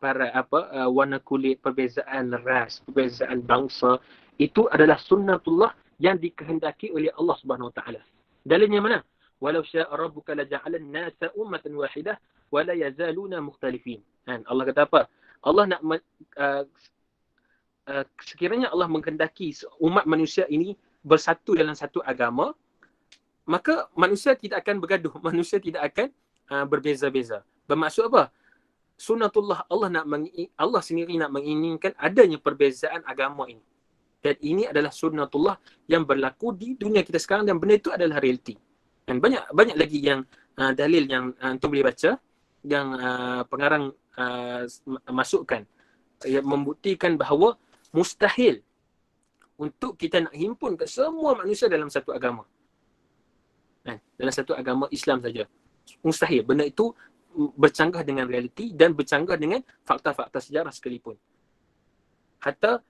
warna kulit, perbezaan ras, perbezaan bangsa, itu adalah sunnatullah yang dikehendaki oleh Allah Subhanahu Wa Taala. Dalilnya mana? Walau syaa rabbuka laja'ala an-nasa ummatan wahidah wa la yazaluna mukhtalifin. Allah kata apa? Allah nak sekiranya Allah menghendaki umat manusia ini bersatu dalam satu agama, maka manusia tidak akan bergaduh, manusia tidak akan berbeza-beza. Bermaksud apa? Sunnatullah, Allah sendiri nak menginginkan adanya perbezaan agama ini. Dan ini adalah sunnatullah yang berlaku di dunia kita sekarang, dan benda itu adalah realiti. Dan banyak lagi yang dalil yang antum boleh baca, yang pengarang masukkan, yang membuktikan bahawa mustahil untuk kita nak himpun ke semua manusia dalam satu agama. Dalam satu agama Islam saja. mustahil. Benda itu bercanggah dengan realiti dan bercanggah dengan fakta-fakta sejarah sekalipun. Hatta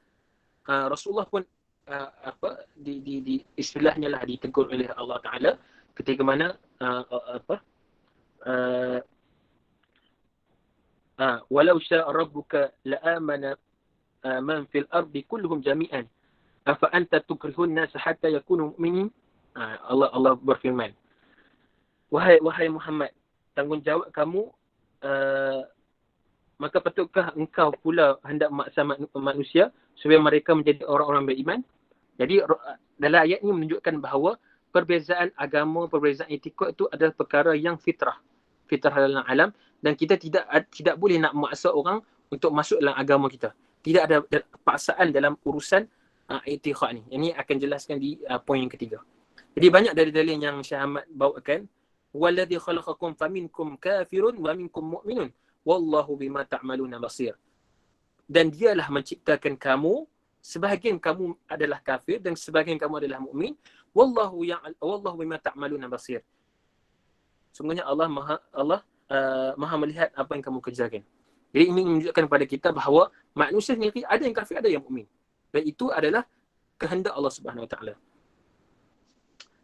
Rasulullah pun di istilahnya lah ditegur oleh Allah Taala ketika mana walau syaa rabbuka la amana man fil ardi kulluhum jami'an afa anta tukrihun nas hatta yakunu mu'minin. Allah berfirman, wahai Muhammad, tanggungjawab kamu, maka patutkah engkau pula hendak memaksa manusia supaya mereka menjadi orang-orang beriman? Jadi dalam ayat ini menunjukkan bahawa perbezaan agama, perbezaan etika itu adalah perkara yang fitrah dalam alam, dan kita tidak boleh nak memaksa orang untuk masuk dalam agama kita. Tidak ada paksaan dalam urusan etika ni. Ini akan jelaskan di poin yang ketiga. Jadi banyak dari dalil yang Syekh Ahmad bawakan, waladzi khalaqakum faminkum kafirun wa minkum mu'minun wallahu bima ta'maluna basir. Dan dialah menciptakan kamu, sebahagian kamu adalah kafir dan sebahagian kamu adalah mukmin. Wallahu bima ta'maluna basir. Sungguhnya Allah Maha melihat apa yang kamu kerjakan. Jadi ini menunjukkan kepada kita bahawa manusia sendiri ada yang kafir, ada yang mukmin. Dan itu adalah kehendak Allah Subhanahu Wa Taala.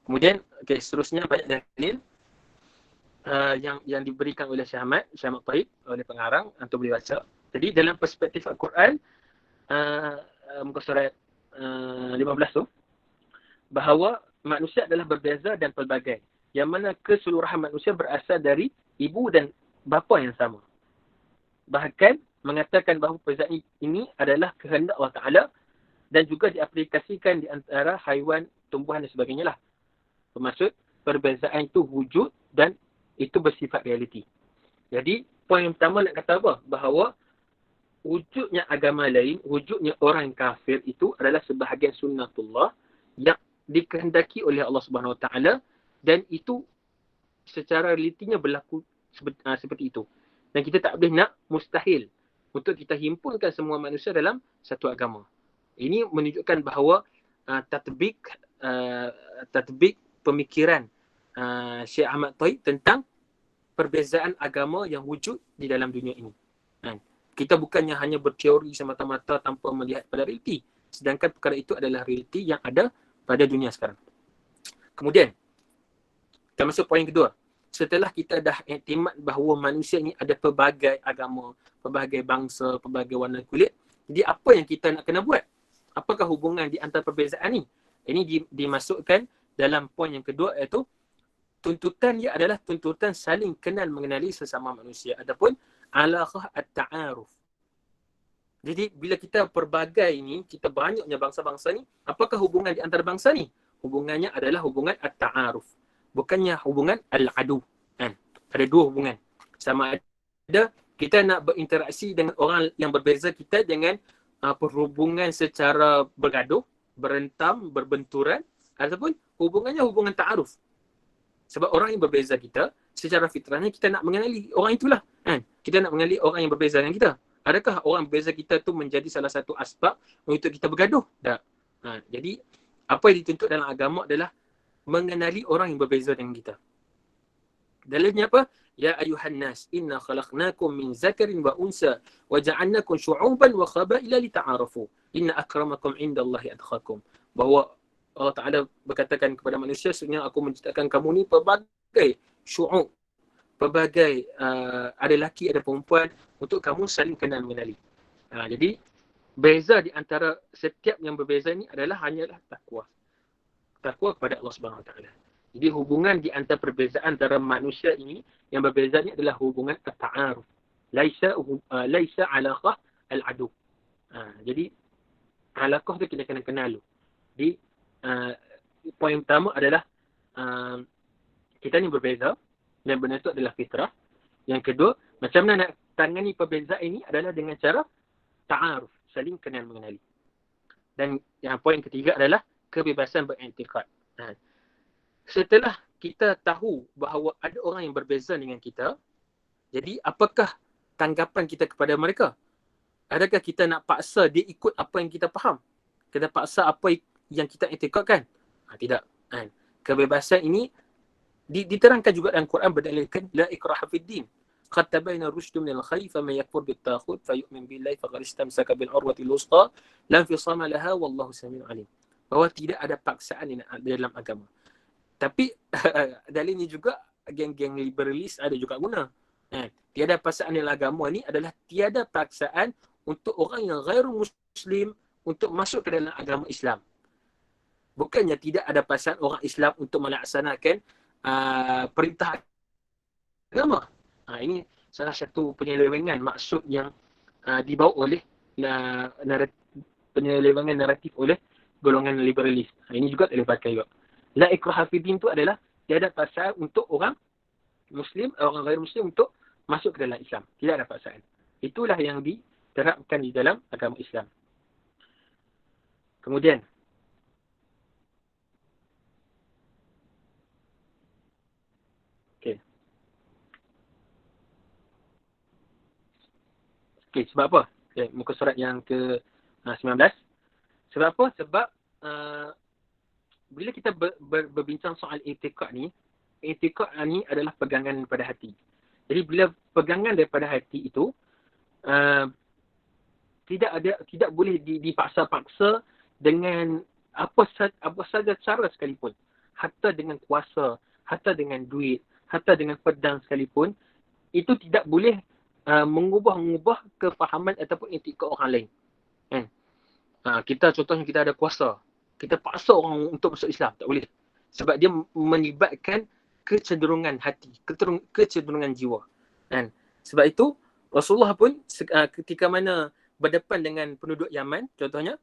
Kemudian seterusnya banyak dalil yang diberikan oleh Syekh Ahmad Taib oleh pengarang untuk boleh baca. Jadi dalam perspektif Al-Quran muka surat 15 tu, bahawa manusia adalah berbeza dan pelbagai, yang mana keseluruhan manusia berasal dari ibu dan bapa yang sama. Bahkan mengatakan bahawa perbezaan ini adalah kehendak Allah Ta'ala dan juga diaplikasikan di antara haiwan, tumbuhan dan sebagainya lah. Bermaksud perbezaan itu wujud dan itu bersifat realiti. Jadi poin yang pertama nak kata apa? Bahawa wujudnya agama lain, wujudnya orang kafir itu adalah sebahagian sunnatullah yang dikehendaki oleh Allah Subhanahu Wa Taala, dan itu secara realitinya berlaku seperti itu. Dan kita tak boleh nak mustahil untuk kita himpunkan semua manusia dalam satu agama. Ini menunjukkan bahawa tatbik pemikiran Syekh Ahmad Taib tentang perbezaan agama yang wujud di dalam dunia ini. Kita bukannya hanya berteori semata-mata tanpa melihat pada realiti, sedangkan perkara itu adalah realiti yang ada pada dunia sekarang. Kemudian kita masuk poin kedua. Setelah kita dah iktimad bahawa manusia ini ada pelbagai agama, pelbagai bangsa, pelbagai warna kulit, jadi apa yang kita nak kena buat? Apakah hubungan di antara perbezaan ni? Ini dimasukkan dalam poin yang kedua, iaitu tuntutan dia adalah tuntutan saling kenal mengenali sesama manusia ataupun alaqah at-ta'aruf. Jadi bila kita pelbagai ni, kita banyaknya bangsa-bangsa ni, apakah hubungan di antara bangsa ni? Hubungannya adalah hubungan at-ta'aruf. Bukannya hubungan al-adu. Ada dua hubungan. Sama ada kita nak berinteraksi dengan orang yang berbeza kita dengan perhubungan secara bergaduh, berentam, berbenturan, ataupun hubungannya hubungan ta'aruf. Sebab orang yang berbeza kita, secara fitrahnya kita nak mengenali orang itulah. Kita nak mengenali orang yang berbeza dengan kita. Adakah orang berbeza kita tu menjadi salah satu asbab untuk kita bergaduh? Tak. Jadi apa yang dituntut dalam agama adalah mengenali orang yang berbeza dengan kita. Dalilnya apa? Ya ayuhan nas, inna khalaqnakum min zakarin wa unsa wa ja'alnakum syu'uban wa qabaila lita'arafu. Inna akramakum indallahi atqakum. Bahawa Allah Ta'ala berkatakan kepada manusia, sebenarnya aku menciptakan kamu ni pelbagai syu'ub, pelbagai ada lelaki, ada perempuan, untuk kamu saling kenal mengenali. Jadi beza di antara setiap yang berbeza ni hanyalah takwa. Takwa kepada Allah Subhanahu Wa Taala. Jadi hubungan di antara perbezaan antara manusia ini yang berbeza ni adalah hubungan at-ta'aruf. Laisa alaqah al-adu. Jadi alaqah tu kita kena kenal. Jadi poin pertama adalah kita ni berbeza dan benda itu adalah fitrah. Yang kedua, macam mana nak tangani perbezaan ini adalah dengan cara ta'aruf, saling kenal mengenali. Dan yang poin ketiga adalah kebebasan beriktikad. Setelah kita tahu bahawa ada orang yang berbeza dengan kita, jadi apakah tanggapan kita kepada mereka? Adakah kita nak paksa dia ikut apa yang kita faham? Kita paksa apa yang kita iktikadkan? Tidak. Kebebasan ini Diterangkan juga dalam Quran berdalilkan la ikraha fid din. Qad tabayyana ar-rusydu minal ghayy faman yakfur bit-taghut fayu'min billahi faqad istamsaka bil urwatil wuthqa la infisama laha wallahu samiun alim. Bahawa tidak ada paksaan dalam agama. Tapi dalil ni juga geng-geng liberalis ada juga guna. Tiada paksaan dalam agama ni adalah tiada paksaan untuk orang yang ghairu muslim untuk masuk ke dalam agama Islam. Bukannya tidak ada paksaan orang Islam untuk melaksanakan perintah agama. Ini salah satu penyelewengan maksud yang dibawa oleh penyelewengan naratif oleh golongan liberalis. Ini juga boleh pakai juga. La ikraha fi din tu adalah tiada paksaan untuk orang Muslim, orang ghair Muslim untuk masuk ke dalam Islam. Tidak ada paksaan. Itulah yang diterapkan di dalam agama Islam. Kemudian, Okey, sebab apa? Muka surat yang ke-19. Sebab apa? Sebab bila kita berbincang soal i'tiqad ni adalah pegangan pada hati. Jadi bila pegangan daripada hati itu tidak boleh dipaksa-paksa dengan apa saja cara sekalipun. Hatta dengan kuasa, hatta dengan duit, hatta dengan pedang sekalipun, itu tidak boleh mengubah kefahaman ataupun i'tiqad orang lain. Kan? Contohnya kita ada kuasa. Kita paksa orang untuk masuk Islam. Tak boleh. Sebab dia melibatkan kecenderungan hati, kecenderungan jiwa. Kan? Sebab itu, Rasulullah pun ketika mana berdepan dengan penduduk Yaman, contohnya,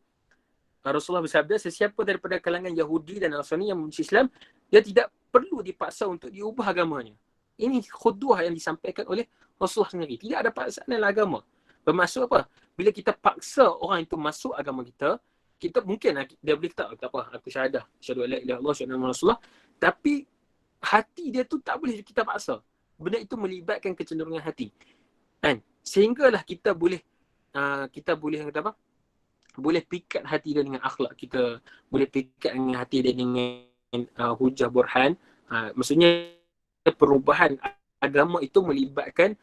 Rasulullah bersabda, sesiapa daripada kalangan Yahudi dan Nasrani yang membenci Islam, dia tidak perlu dipaksa untuk diubah agamanya. Ini khuduah yang disampaikan oleh Rasulullah sendiri. Tidak ada paksaan dalam agama. Bermaksud apa? Bila kita paksa orang itu masuk agama kita mungkin dia boleh tak apa, aku syahadah, syahadu la ilaha illallah, syahadu anna Rasulullah. Tapi hati dia tu tak boleh kita paksa. Benda itu melibatkan kecenderungan hati. Kan? Sehinggalah kita boleh kata apa? Boleh pikat hati dia dengan akhlak kita, boleh pikat dengan hati dia dengan hujah burhan. Maksudnya perubahan agama itu melibatkan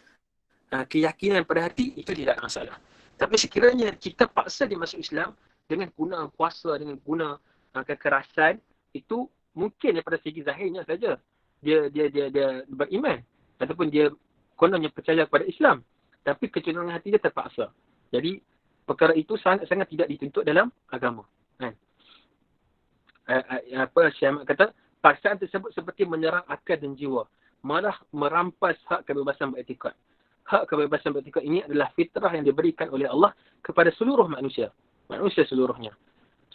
keyakinan pada hati, itu tidak masalah. Tapi sekiranya kita paksa dia masuk Islam dengan guna kuasa, dengan guna kekerasan, itu mungkin daripada segi zahirnya saja dia beriman ataupun dia kononnya percaya kepada Islam, tapi kecenderungan hati dia terpaksa. Jadi perkara itu sangat tidak dituntut dalam agama. Kan? Syekh Ahmad kata, paksaan tersebut seperti menyerang akal dan jiwa, malah merampas hak kebebasan beriktikad. Hak kebebasan beriktikad ini adalah fitrah yang diberikan oleh Allah kepada seluruh manusia seluruhnya.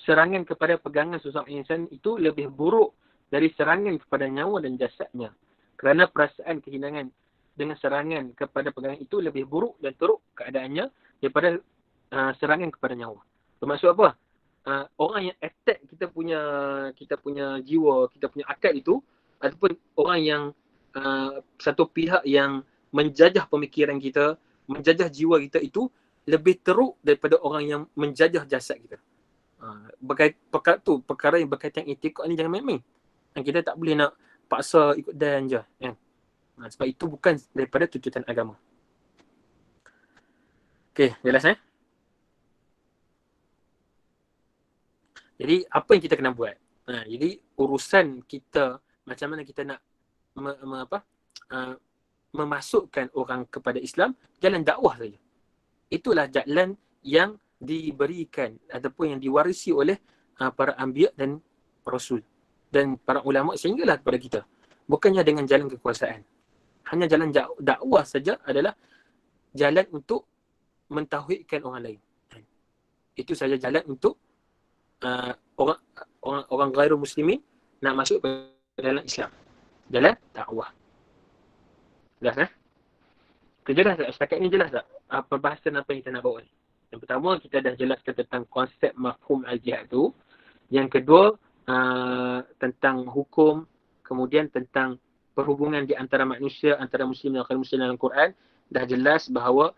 Serangan kepada pegangan sesama insan itu lebih buruk dari serangan kepada nyawa dan jasadnya. Kerana perasaan kehinaan dengan serangan kepada pegangan itu lebih buruk dan teruk keadaannya daripada serangan kepada nyawa. Bermaksud apa? Orang yang attack kita punya jiwa, kita punya akal itu, ataupun orang yang satu pihak yang menjajah pemikiran kita, menjajah jiwa kita itu lebih teruk daripada orang yang menjajah jasad kita. Perkara yang berkaitan i'tiqad ni jangan main-main. Kita tak boleh nak paksa ikut dan je. Kan? Sebab itu bukan daripada tuntutan agama. Okey, jelas Jadi apa yang kita kena buat? Jadi urusan kita macam mana kita nak memasukkan orang kepada Islam, jalan dakwah saja. Itulah jalan yang diberikan ataupun yang diwarisi oleh para anbiya dan rasul dan para ulama sehinggalah kepada kita. Bukannya dengan jalan kekuasaan. Hanya jalan dakwah saja adalah jalan untuk mentauhidkan orang lain. Itu saja jalan untuk orang ghairu muslimin nak masuk ke dalam Islam. Jalan dakwah. Jelas Jelas tak? Setakat ni jelas tak? Perbahasan apa yang kita nak bawa ni? Yang pertama, kita dah jelaskan tentang konsep mafhum al-jihad tu. Yang kedua, tentang hukum. Kemudian tentang perhubungan di antara manusia, antara muslim dan muslim dalam Quran. Dah jelas bahawa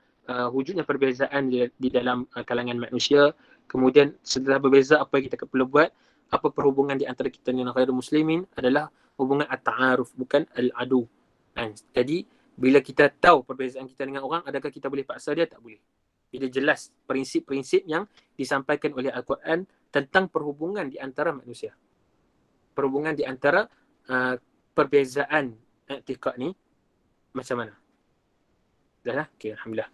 wujudnya perbezaan di dalam kalangan manusia. Kemudian setelah berbeza, apa yang kita perlu buat? apa perhubungan di antara kita dengan ghairul muslimin adalah hubungan at-ta'aruf, bukan al-adu. Kan? Jadi bila kita tahu perbezaan kita dengan orang, adakah kita boleh paksa dia? Tak boleh. Bila jelas prinsip-prinsip yang disampaikan oleh Al-Quran tentang perhubungan di antara manusia. Perhubungan di antara perbezaan i'tiqad ni macam mana? Dah lah? Okay, Alhamdulillah.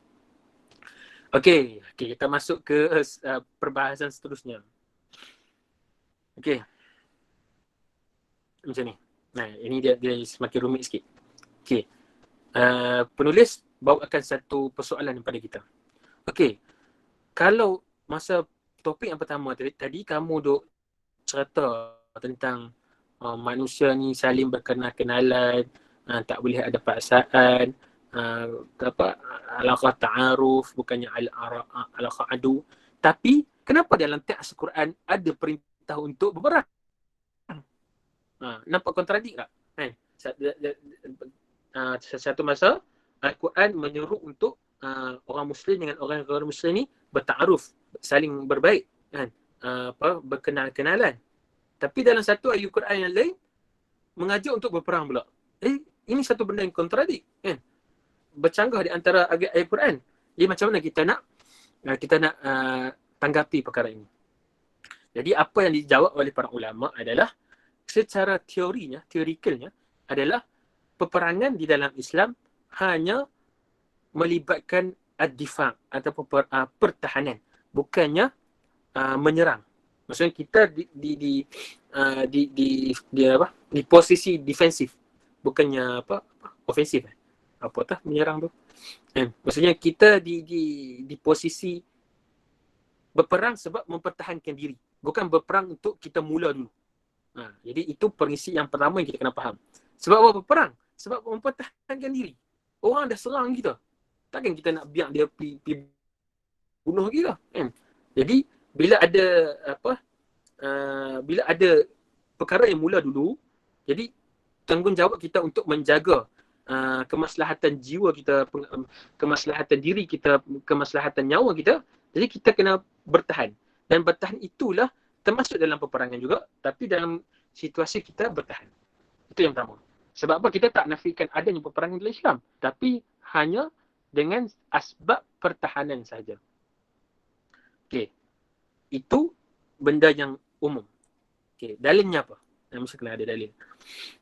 Okay, kita masuk ke perbahasan seterusnya. Okay. Macam ni. Nah, ini dia semakin rumit sikit. Okay. Penulis bawakan satu persoalan kepada kita. Okay. Kalau masa topik yang pertama tadi kamu duk cerita tentang manusia ni saling berkenal-kenalan, tak boleh ada paksaan, alaqah ta'aruf, bukannya alaqah adu. Tapi kenapa dalam teks Al-Quran ada perintah untuk berperang? Nampak kontradik tak? Kan? Satu masa Al-Quran menyuruh untuk orang Muslim dengan orang yang Muslim ni bertaaruf, saling berbaik, kan? Berkenal-kenalan. Tapi dalam satu ayat Quran yang lain mengajak untuk berperang pula. Ini satu benda yang kontradik, kan? Bercanggah di antara ayat Quran. Jadi macam mana kita nak tanggapi perkara ini? Jadi apa yang dijawab oleh para ulama adalah secara teorikalnya adalah peperangan di dalam Islam hanya melibatkan ad-difa' atau pertahanan, bukannya menyerang. Maksudnya kita di posisi defensif, bukannya ofensif. Menyerang tu. Maksudnya kita di posisi berperang sebab mempertahankan diri, bukan berperang untuk kita mula dulu. Jadi itu prinsip yang pertama yang kita kena faham. Sebab apa berperang? Sebab mempertahankan diri. Orang dah serang kita, takkan kita nak biar dia pergi bunuh kita, kan? Jadi bila ada perkara yang mula dulu, jadi tanggungjawab kita untuk menjaga kemaslahatan jiwa kita, kemaslahatan diri kita, kemaslahatan nyawa kita. Jadi kita kena bertahan. Dan bertahan itulah termasuk dalam peperangan juga, tapi dalam situasi kita bertahan. Itu yang pertama. Sebab apa? Kita tak nafikan adanya peperangan dalam Islam, tapi hanya dengan asbab pertahanan saja. Okey. Itu benda yang umum. Okey, dalilnya apa? Mesti kena ada dalil.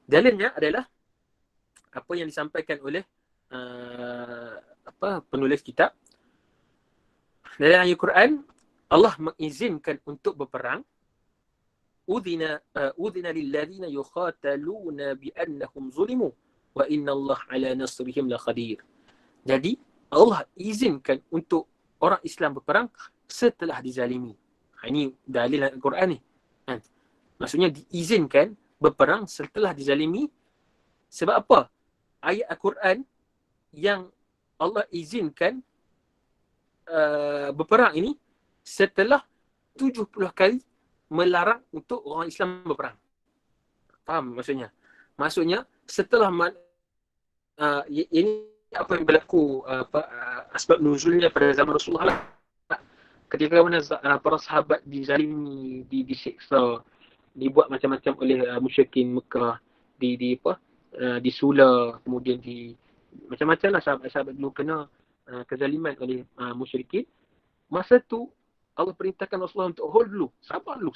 Dalilnya adalah apa yang disampaikan oleh penulis kitab. Dalam ayat Quran, Allah mengizinkan untuk berperang. Udhina lilladzina yukhataluna biannahum zulimu wa innallaha ala nasrihim laqadir. Jadi Allah izinkan untuk orang Islam berperang setelah dizalimi. Ini dalil Al-Quran ni. Maksudnya diizinkan berperang setelah dizalimi. Sebab apa? Ayat Al-Quran yang Allah izinkan berperang ini setelah 70 kali melarang untuk orang Islam berperang. Faham maksudnya? Maksudnya setelah ini apa yang berlaku, asbab nuzulnya pada zaman Rasulullah lah. Ketika mana para sahabat dizalimi, disiksa, dibuat macam-macam oleh musyrikin Mekah, disula, kemudian macam-macam lah sahabat-sahabat dulu kena kezaliman oleh musyrikin. Masa tu Allah perintahkan Rasulullah untuk hold dulu, sabar dulu.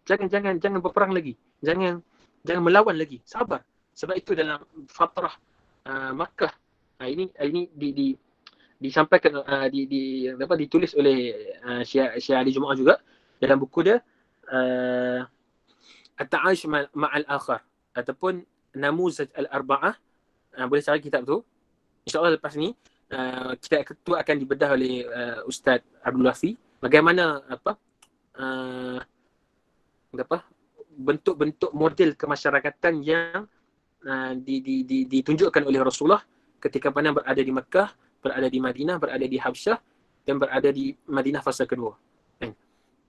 Jangan berperang lagi. Jangan melawan lagi. Sabar. Sebab itu dalam fatrah Makkah. Ini disampaikan ditulis oleh Syekh Ali Jumaah juga dalam buku dia At-Ta'ayush Ma'al Akhar ataupun Namuzaj Al-Arba'ah. Boleh cari kitab tu. InsyaAllah lepas ni kitab itu akan dibedah oleh Ustaz Abdul Wafi. Bagaimana bentuk-bentuk model kemasyarakatan yang ditunjukkan oleh Rasulullah ketika mana berada di Mekah, berada di Madinah, berada di Habsyah dan berada di Madinah fasa kedua.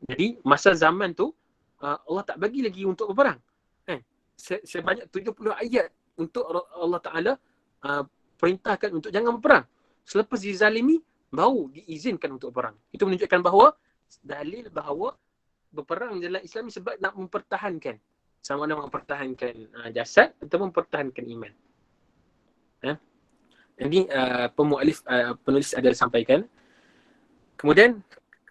Jadi masa zaman tu Allah tak bagi lagi untuk berperang. Sebanyak 70 ayat untuk Allah Ta'ala perintahkan untuk jangan berperang. Selepas dizalimi, baru diizinkan untuk berperang. Itu menunjukkan bahawa dalil bahawa berperang dalam Islam ni sebab nak mempertahankan, sama ada mempertahankan jasad atau mempertahankan iman. Ini penulis ada sampaikan. Kemudian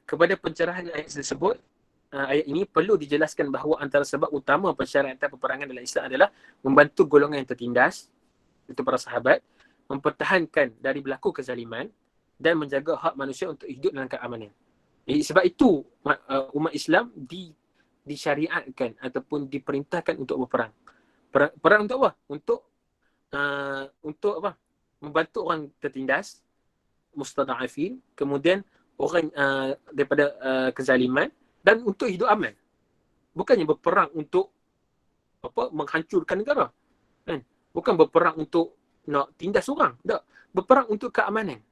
kepada pencerahan ayat tersebut, ayat ini perlu dijelaskan bahawa antara sebab utama persyaratan peperangan dalam Islam adalah membantu golongan yang tertindas, itu para sahabat, mempertahankan dari berlaku kezaliman dan menjaga hak manusia untuk hidup dalam keamanan. Jadi sebab itu umat Islam disyariatkan ataupun diperintahkan untuk berperang. Perang untuk apa? Untuk apa? Membantu orang tertindas, mustada'afin, kemudian orang daripada kezaliman, dan untuk hidup aman. Bukannya berperang untuk menghancurkan negara. Kan? Bukan berperang untuk nak tindas orang. Tak. Berperang untuk keamanan.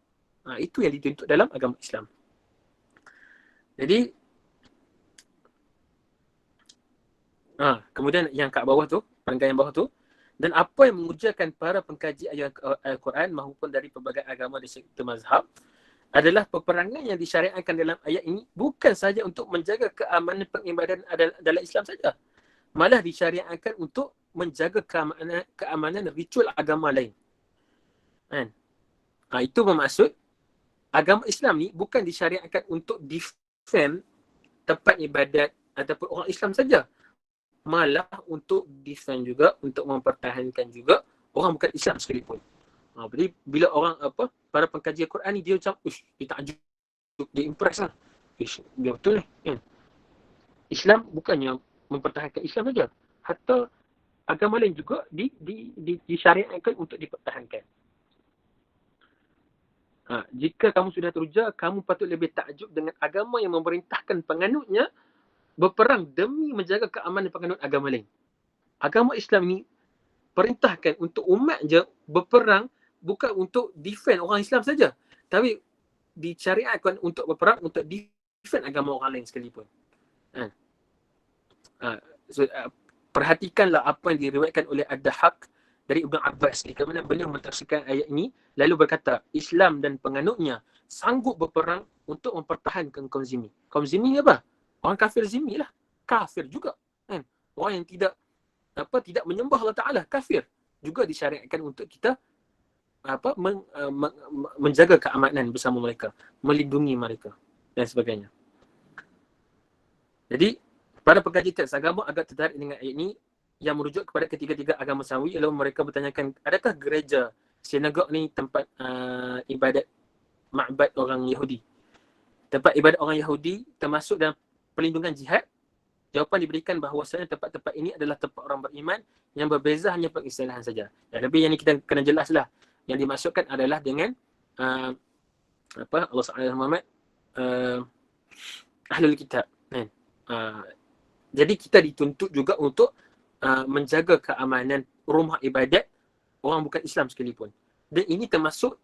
Itu yang dituntut dalam agama Islam. Jadi kemudian yang kat bawah tu, perenggan yang bawah tu, dan apa yang mengujarkan para pengkaji ayat Al-Quran maupun dari pelbagai agama di sektor mazhab adalah peperangan yang disyariatkan dalam ayat ini bukan sahaja untuk menjaga keamanan pengibadan dalam Islam saja, malah disyariatkan untuk menjaga keamanan ritual agama lain. Kan? Itu bermaksud agama Islam ni bukan disyariatkan untuk defend tempat ibadat ataupun orang Islam saja, malah untuk defend juga, untuk mempertahankan juga orang bukan Islam sekalipun. Jadi bila orang para pengkaji Al-Quran ni dia macam dia takjub, dia impress lah. Dia betul kan? Islam bukannya mempertahankan Islam saja, hatta agama lain juga disyariatkan untuk dipertahankan. Jika kamu sudah teruja, kamu patut lebih takjub dengan agama yang memerintahkan penganutnya berperang demi menjaga keamanan penganut agama lain. Agama Islam ni perintahkan untuk umat je berperang, bukan untuk defend orang Islam saja, tapi disyariatkan untuk berperang untuk defend agama orang lain sekalipun. Perhatikanlah apa yang diriwayatkan oleh Ad-Dahhak dari Ibn Abbas, di mana beliau mentafsirkan ayat ini lalu berkata, Islam dan penganutnya sanggup berperang untuk mempertahankan kaum zimmi. Kaum zimmi ni apa? Orang kafir zimmi lah. Kafir juga. Kan? Orang yang tidak menyembah Allah Ta'ala, kafir. Juga disyariatkan untuk kita menjaga keamanan bersama mereka, melindungi mereka dan sebagainya. Jadi, para pengkaji teks agama agak tertarik dengan ayat ini yang merujuk kepada ketiga-tiga agama samawi. Lalu mereka bertanyakan, adakah gereja, sinagog ni tempat ibadat ma'bad orang Yahudi? Tempat ibadat orang Yahudi termasuk dalam perlindungan jihad? Jawapan diberikan bahawasanya tempat-tempat ini adalah tempat orang beriman yang berbeza hanya pengisytilahan saja. Dan lebih yang ni kita kena jelaslah. Yang dimaksudkan adalah dengan Allah SWT Muhammad Ahlul Kitab. Jadi kita dituntut juga untuk menjaga keamanan rumah ibadat orang bukan Islam sekalipun. Dan ini termaktub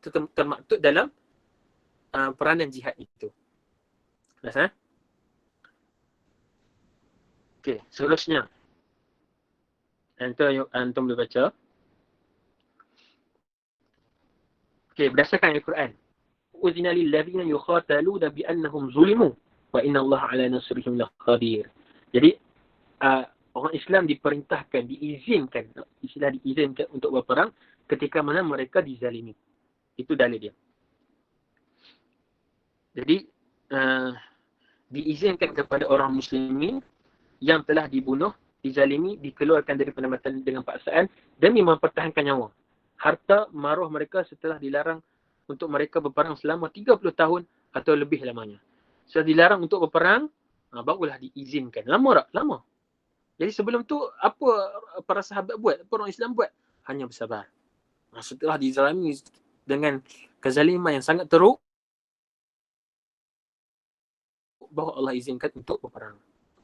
dalam peranan jihad itu. Jelas? Okey, seterusnya. Antum boleh baca. Okey, berdasarkan Al-Quran. Uzina lil ladzina yuqataluna bi annahum zulimu wa inna Allah ala nasrihim laqadir. Jadi orang Islam diperintahkan, diizinkan untuk berperang ketika mana mereka dizalimi. Itu dalil dia. Jadi diizinkan kepada orang muslimin yang telah dibunuh, dizalimi, dikeluarkan dari penempatan dengan paksaan demi mempertahankan nyawa, harta, maruah mereka setelah dilarang untuk mereka berperang selama 30 tahun atau lebih lamanya. Setelah dilarang untuk berperang, barulah diizinkan. Lama tak? Lama. Jadi sebelum tu, apa para sahabat buat? Apa orang Islam buat? Hanya bersabar. Setelah dizalimi dengan kezaliman yang sangat teruk, bahawa Allah izinkan untuk berperang.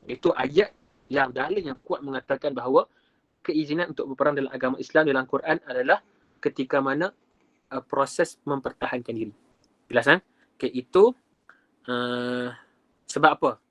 Itu ayat yang dalil yang kuat mengatakan bahawa keizinan untuk berperang dalam agama Islam dalam Quran adalah ketika mana proses mempertahankan diri. Jelas kan? Itu sebab apa?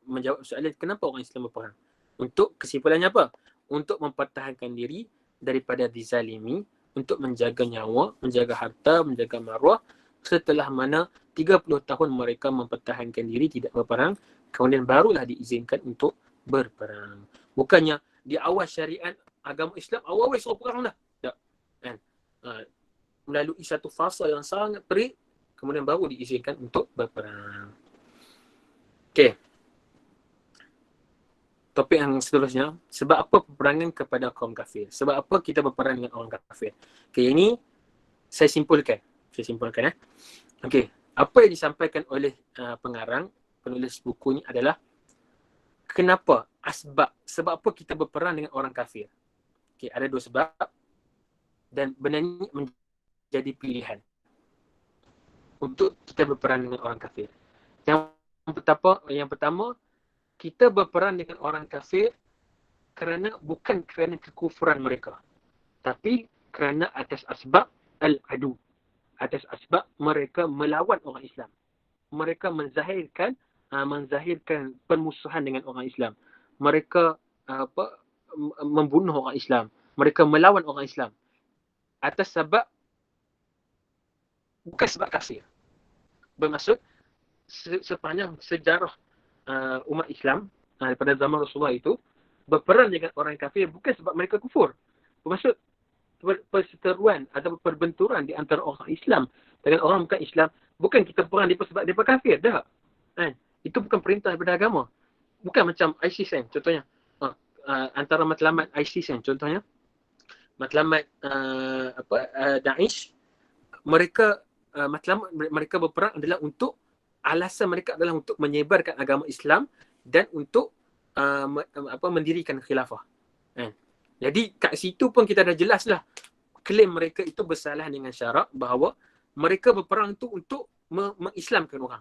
Menjawab soalan kenapa orang Islam berperang. Untuk kesimpulannya apa? Untuk mempertahankan diri daripada dizalimi, untuk menjaga nyawa, menjaga harta, menjaga maruah, setelah mana 30 tahun mereka mempertahankan diri tidak berperang, kemudian barulah diizinkan untuk berperang. Bukannya di awal syariat agama Islam awal-awal suruh perang dah. Tak. Kan? Melalui satu fasa yang sangat perik, kemudian baru diizinkan untuk berperang. Okey. Topik yang seterusnya, sebab apa peperangan kepada kaum kafir? Sebab apa kita berperang dengan orang kafir? Okey, ini saya simpulkan. Okey, apa yang disampaikan oleh pengarang, penulis buku ni adalah kenapa, sebab apa kita berperang dengan orang kafir. Okey, ada dua sebab dan benda ni menjadi pilihan untuk kita berperang dengan orang kafir. Yang pertama, kita berperang dengan orang kafir bukan kerana kekufuran mereka, tapi kerana atas asbab al-adu, atas asbab mereka melawan orang Islam. Mereka menzahirkan permusuhan dengan orang Islam. Mereka membunuh orang Islam. Mereka melawan orang Islam atas sebab, bukan sebab kafir. Bermaksud sepanjang sejarah umat Islam pada zaman Rasulullah itu berperang dengan orang kafir bukan sebab mereka kufur. Bermaksud perseteruan atau perbenturan di antara orang Islam dengan orang bukan Islam, bukan kita perang sebab mereka kafir dah. Kan? Itu bukan perintah daripada agama. Bukan macam ISIS kan, contohnya. Antara matlamat ISIS kan, contohnya. Matlamat Daesh, matlamat mereka berperang adalah untuk, alasan mereka adalah untuk menyebarkan agama Islam dan untuk mendirikan khilafah. Jadi kat situ pun kita dah jelas lah klaim mereka itu bersalah dengan syarak bahawa mereka berperang tu untuk mengislamkan orang.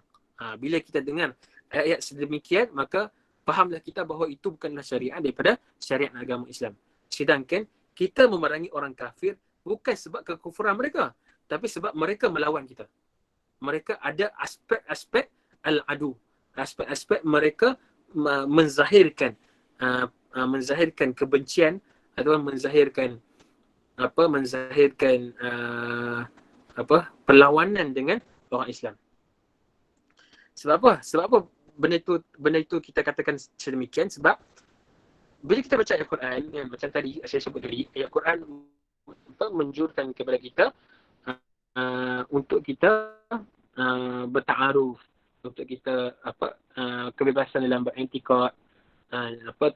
Bila kita dengar ayat-ayat sedemikian, maka fahamlah kita bahawa itu bukanlah syariat daripada syariat agama Islam. Sedangkan kita memerangi orang kafir bukan sebab kekufuran mereka, tapi sebab mereka melawan kita. Mereka ada aspek-aspek al-adu, aspek-aspek mereka menzahirkan kebencian atau menzahirkan perlawanan dengan orang Islam. Sebab apa benda itu kita katakan sedemikian? Sebab bila kita baca ayat Quran, macam tadi saya sebut tadi, ayat Quran menjurkan kepada kita untuk kita bertaaruf, untuk kita kebebasan dalam berintikad,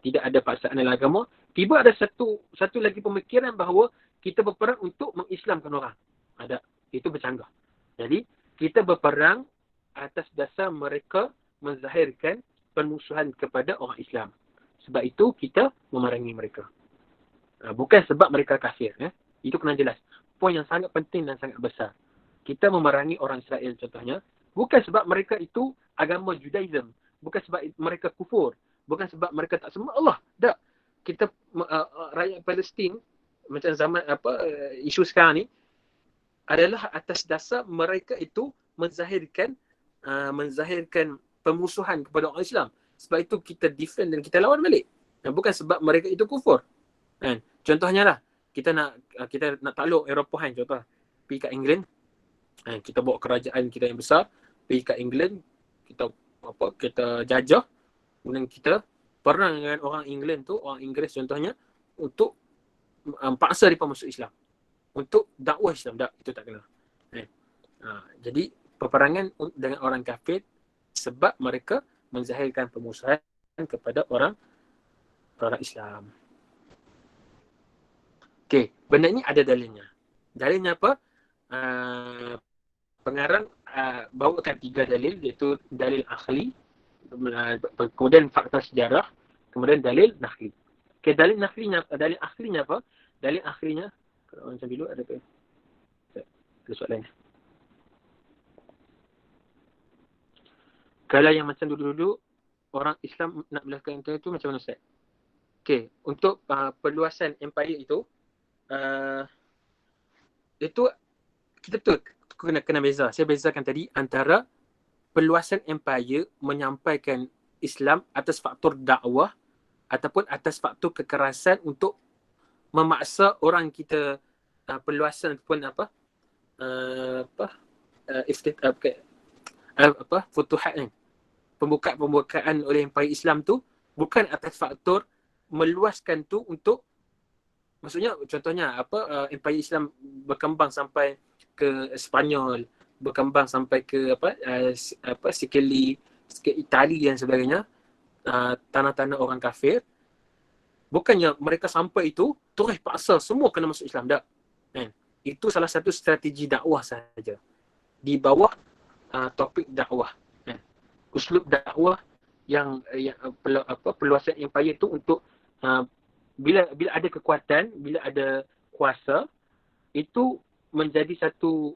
tidak ada paksaan dalam agama. Tiba ada satu lagi pemikiran bahawa kita berperang untuk mengislamkan orang. Itu bercanggah. Jadi kita berperang atas dasar mereka menzahirkan permusuhan kepada orang Islam. Sebab itu kita memerangi mereka. Bukan sebab mereka kafir. Itu kena jelas. Poin yang sangat penting dan sangat besar. Kita memerangi orang Israel contohnya, bukan sebab mereka itu agama Judaism. Bukan sebab mereka kufur. Bukan sebab mereka tak sembah Allah. Tak. Kita rakyat Palestin macam zaman isu sekarang ni adalah atas dasar mereka itu menzahirkan permusuhan kepada orang Islam. Sebab itu kita defend dan kita lawan balik. Bukan sebab mereka itu kufur. Contohnya lah, kita nak takluk Eropah kan, contoh pergi kat England, kita bawa kerajaan kita yang besar pergi kat England, kita jajah, kemudian kita perang dengan orang England tu, orang Inggeris contohnya, untuk paksa mereka masuk Islam, untuk dakwah Islam. Itu tak kena. Jadi peperangan dengan orang kafir sebab mereka menzahirkan permusuhan kepada orang Islam. Okey, benda ni ada dalilnya. Dalilnya apa? Pengarang bawakan 3 dalil, iaitu dalil akhli, kemudian fakta sejarah, kemudian dalil nakhli. Okey, dalil akhlinya apa? Dalil akhlinya, kalau macam dulu ada soalannya. Kalau yang macam dulu-dulu orang Islam nak melakukan itu macam mana Ustaz? Okey, untuk perluasan empire itu kita betul kena beza. Saya bezakan tadi antara perluasan empire menyampaikan Islam atas faktor dakwah ataupun atas faktor kekerasan untuk memaksa orang kita perluasan ataupun futuhat kan, pembukaan oleh Empire Islam tu bukan atas faktor meluaskan tu untuk, maksudnya contohnya Empire Islam berkembang sampai ke Spanyol, berkembang sampai ke Sicily, ke Itali dan sebagainya, tanah-tanah orang kafir. Bukannya mereka sampai itu terus paksa semua kena masuk Islam, tak kan? Itu salah satu strategi dakwah saja di bawah topik dakwah kan? Uslub dakwah yang peluasan empire itu untuk bila ada kekuatan, bila ada kuasa, itu menjadi satu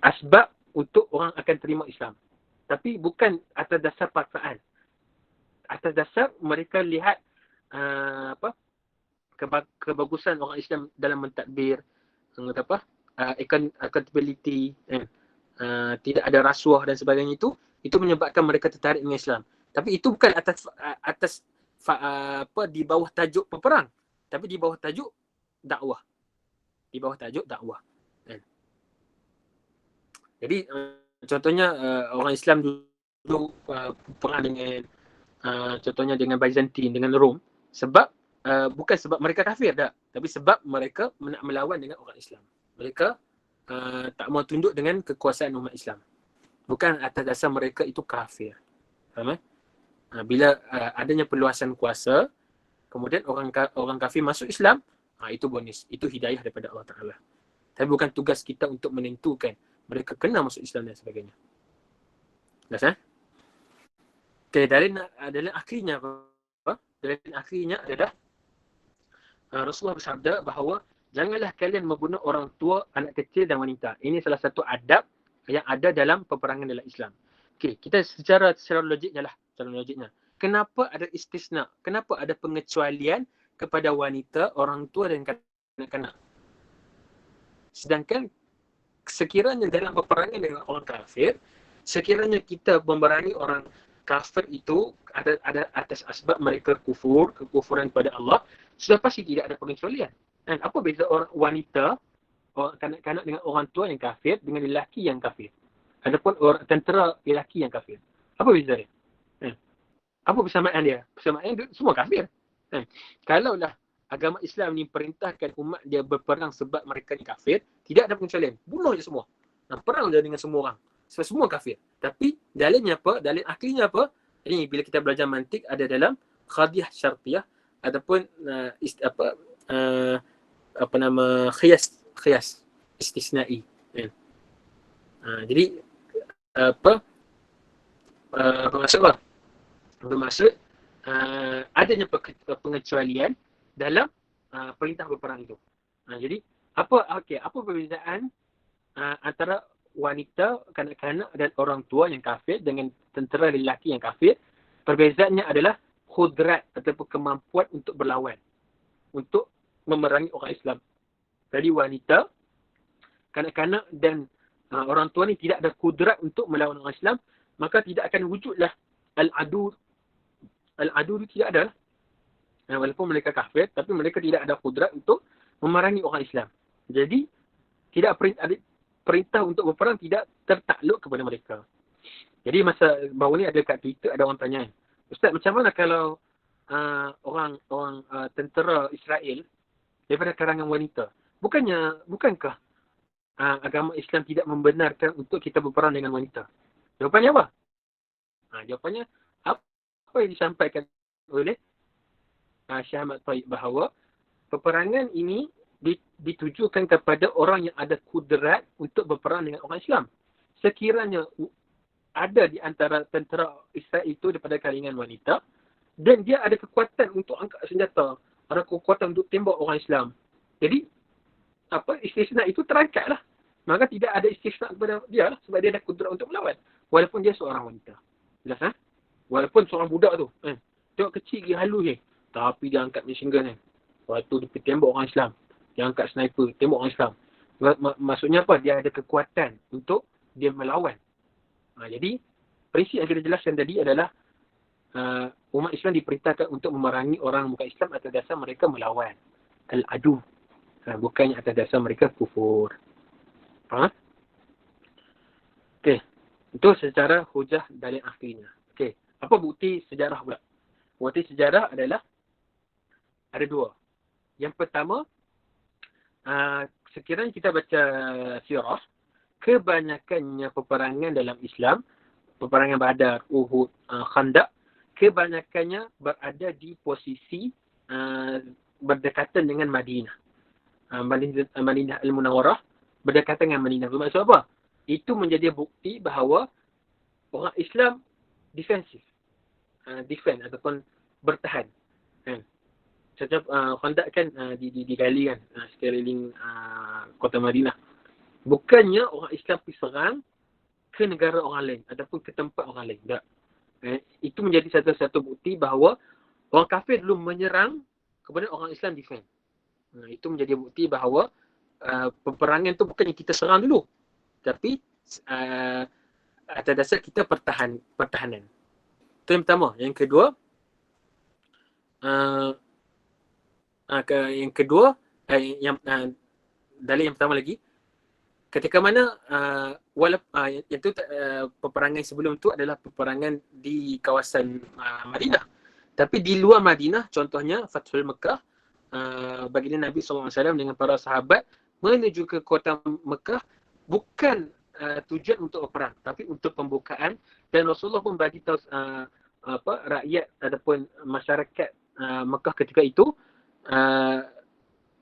asbab untuk orang akan terima Islam. Tapi bukan atas dasar paksaan. Atas dasar mereka lihat kebagusan orang Islam dalam mentadbir, accountability, tidak ada rasuah dan sebagainya, itu menyebabkan mereka tertarik dengan Islam. Tapi itu bukan atas di bawah tajuk peperang, tapi di bawah tajuk dakwah. Di bawah tajuk dakwah. Jadi contohnya orang Islam dulu perang dengan contohnya dengan Byzantine, dengan Rom, sebab bukan sebab mereka kafir tak, tapi sebab mereka nak melawan dengan orang Islam. Mereka tak mau tunduk dengan kekuasaan umat Islam. Bukan atas dasar mereka itu kafir. Faham? Bila adanya perluasan kuasa, kemudian orang kafir masuk Islam, itu bonus, itu hidayah daripada Allah Ta'ala. Tapi bukan tugas kita untuk menentukan mereka kena masuk Islam dan sebagainya. Jelas? Okay, dalil akhirnya apa? Dalil akhirnya adalah Rasulullah bersabda bahawa janganlah kalian membunuh orang tua, anak kecil dan wanita. Ini salah satu adab yang ada dalam peperangan dalam Islam. Okey, kita secara logiknya lah, kenapa ada istisna? Kenapa ada pengecualian kepada wanita, orang tua dan kanak-kanak? Sedangkan sekiranya dalam peperangan dengan orang kafir, sekiranya kita memerangi orang kafir itu ada atas asbab mereka kekufuran kepada Allah, sudah pasti tidak ada pengecualian. Dan apa beza orang wanita, kanak-kanak dengan orang tua yang kafir dengan lelaki yang kafir? Adapun orang tentera lelaki yang kafir, apa beza dia? Apa persamaan dia? Persamaan dia semua kafir. Kalaulah agama Islam ni perintahkan umat dia berperang sebab mereka ni kafir, tidak ada pengecualian. Bunuh je semua. Perang je dengan semua orang. Sebab semua kafir. Tapi dalilnya apa? Dalil akhirnya apa? Ini bila kita belajar mantik ada dalam khadiyah syartiyah ataupun khiyas istisnai. Jadi bermaksud adanya pengecualian dalam perintah berperang itu. Jadi apa perbezaan antara wanita, kanak-kanak dan orang tua yang kafir dengan tentera lelaki yang kafir? Perbezaannya adalah khudrat ataupun kemampuan untuk berlawan, untuk memerangi orang Islam. Jadi wanita, kanak-kanak dan orang tua ni tidak ada kudrat untuk melawan orang Islam, maka tidak akan wujudlah al-adu. Al-adu itu tidak ada lah. Walaupun mereka kafir, tapi mereka tidak ada kudrat untuk memerangi orang Islam. Jadi tidak perintah untuk berperang tidak tertakluk kepada mereka. Jadi masa baru ni ada kat Twitter ada orang tanya, Ustaz, macam mana kalau orang tentera Israel daripada kalangan wanita? Bukankah agama Islam tidak membenarkan untuk kita berperang dengan wanita? Jawapannya apa? Jawapannya apa yang disampaikan oleh Syekh Ahmad Taib, bahawa peperangan ini ditujukan kepada orang yang ada kudrat untuk berperang dengan orang Islam. Sekiranya ada di antara tentera Israel itu daripada kalangan wanita dan dia ada kekuatan untuk angkat senjata, ada kekuatan untuk tembak orang Islam, jadi istisna itu terangkatlah. Maka tidak ada istisna kepada dia lah, sebab dia ada kudrat untuk melawan walaupun dia seorang wanita. Jelas? Walaupun seorang budak tu tengok kecil lagi, halus je, tapi dia angkat machine gun lepas tu dia pergi tembak orang Islam, dia angkat sniper tembak orang Islam. Maksudnya apa? Dia ada kekuatan untuk dia melawan. Jadi prinsip yang kita jelaskan tadi adalah umat Islam diperintahkan untuk memerangi orang bukan Islam atas dasar mereka melawan al-adu. Bukannya atas dasar mereka kufur. Ha? Okey. Itu secara hujah dalil aklinya. Okey. Apa bukti sejarah pula? Bukti sejarah adalah ada dua. Yang pertama, sekiranya kita baca sirah, kebanyakannya peperangan dalam Islam, peperangan Badar, Uhud, Khandaq, kebanyakannya berada di posisi berdekatan dengan Madinah. Madinah Al-Munawwarah berdekatan dengan Madinah. Bermaksud apa? Itu menjadi bukti bahawa orang Islam defensif. Defend ataupun bertahan. Kan? Contoh Khandaq kan digali kan sekeliling kota Madinah. Bukannya orang Islam pergi serang ke negara orang lain ataupun ke tempat orang lain. Tak. Itu menjadi satu-satu bukti bahawa orang kafir dulu menyerang kepada orang Islam defend. Itu menjadi bukti bahawa peperangan tu bukannya kita serang dulu, tapi atas dasar kita pertahanan. Itu yang pertama. Yang kedua, dalil yang pertama lagi, ketika mana peperangan sebelum tu adalah peperangan di kawasan Madinah. Tapi di luar Madinah, contohnya Fathul Mekah, baginda Nabi SAW dengan para sahabat menuju ke kota Mekah bukan tujuan untuk perang, tapi untuk pembukaan. Dan Rasulullah pun bagi tahu rakyat ataupun masyarakat Mekah ketika itu,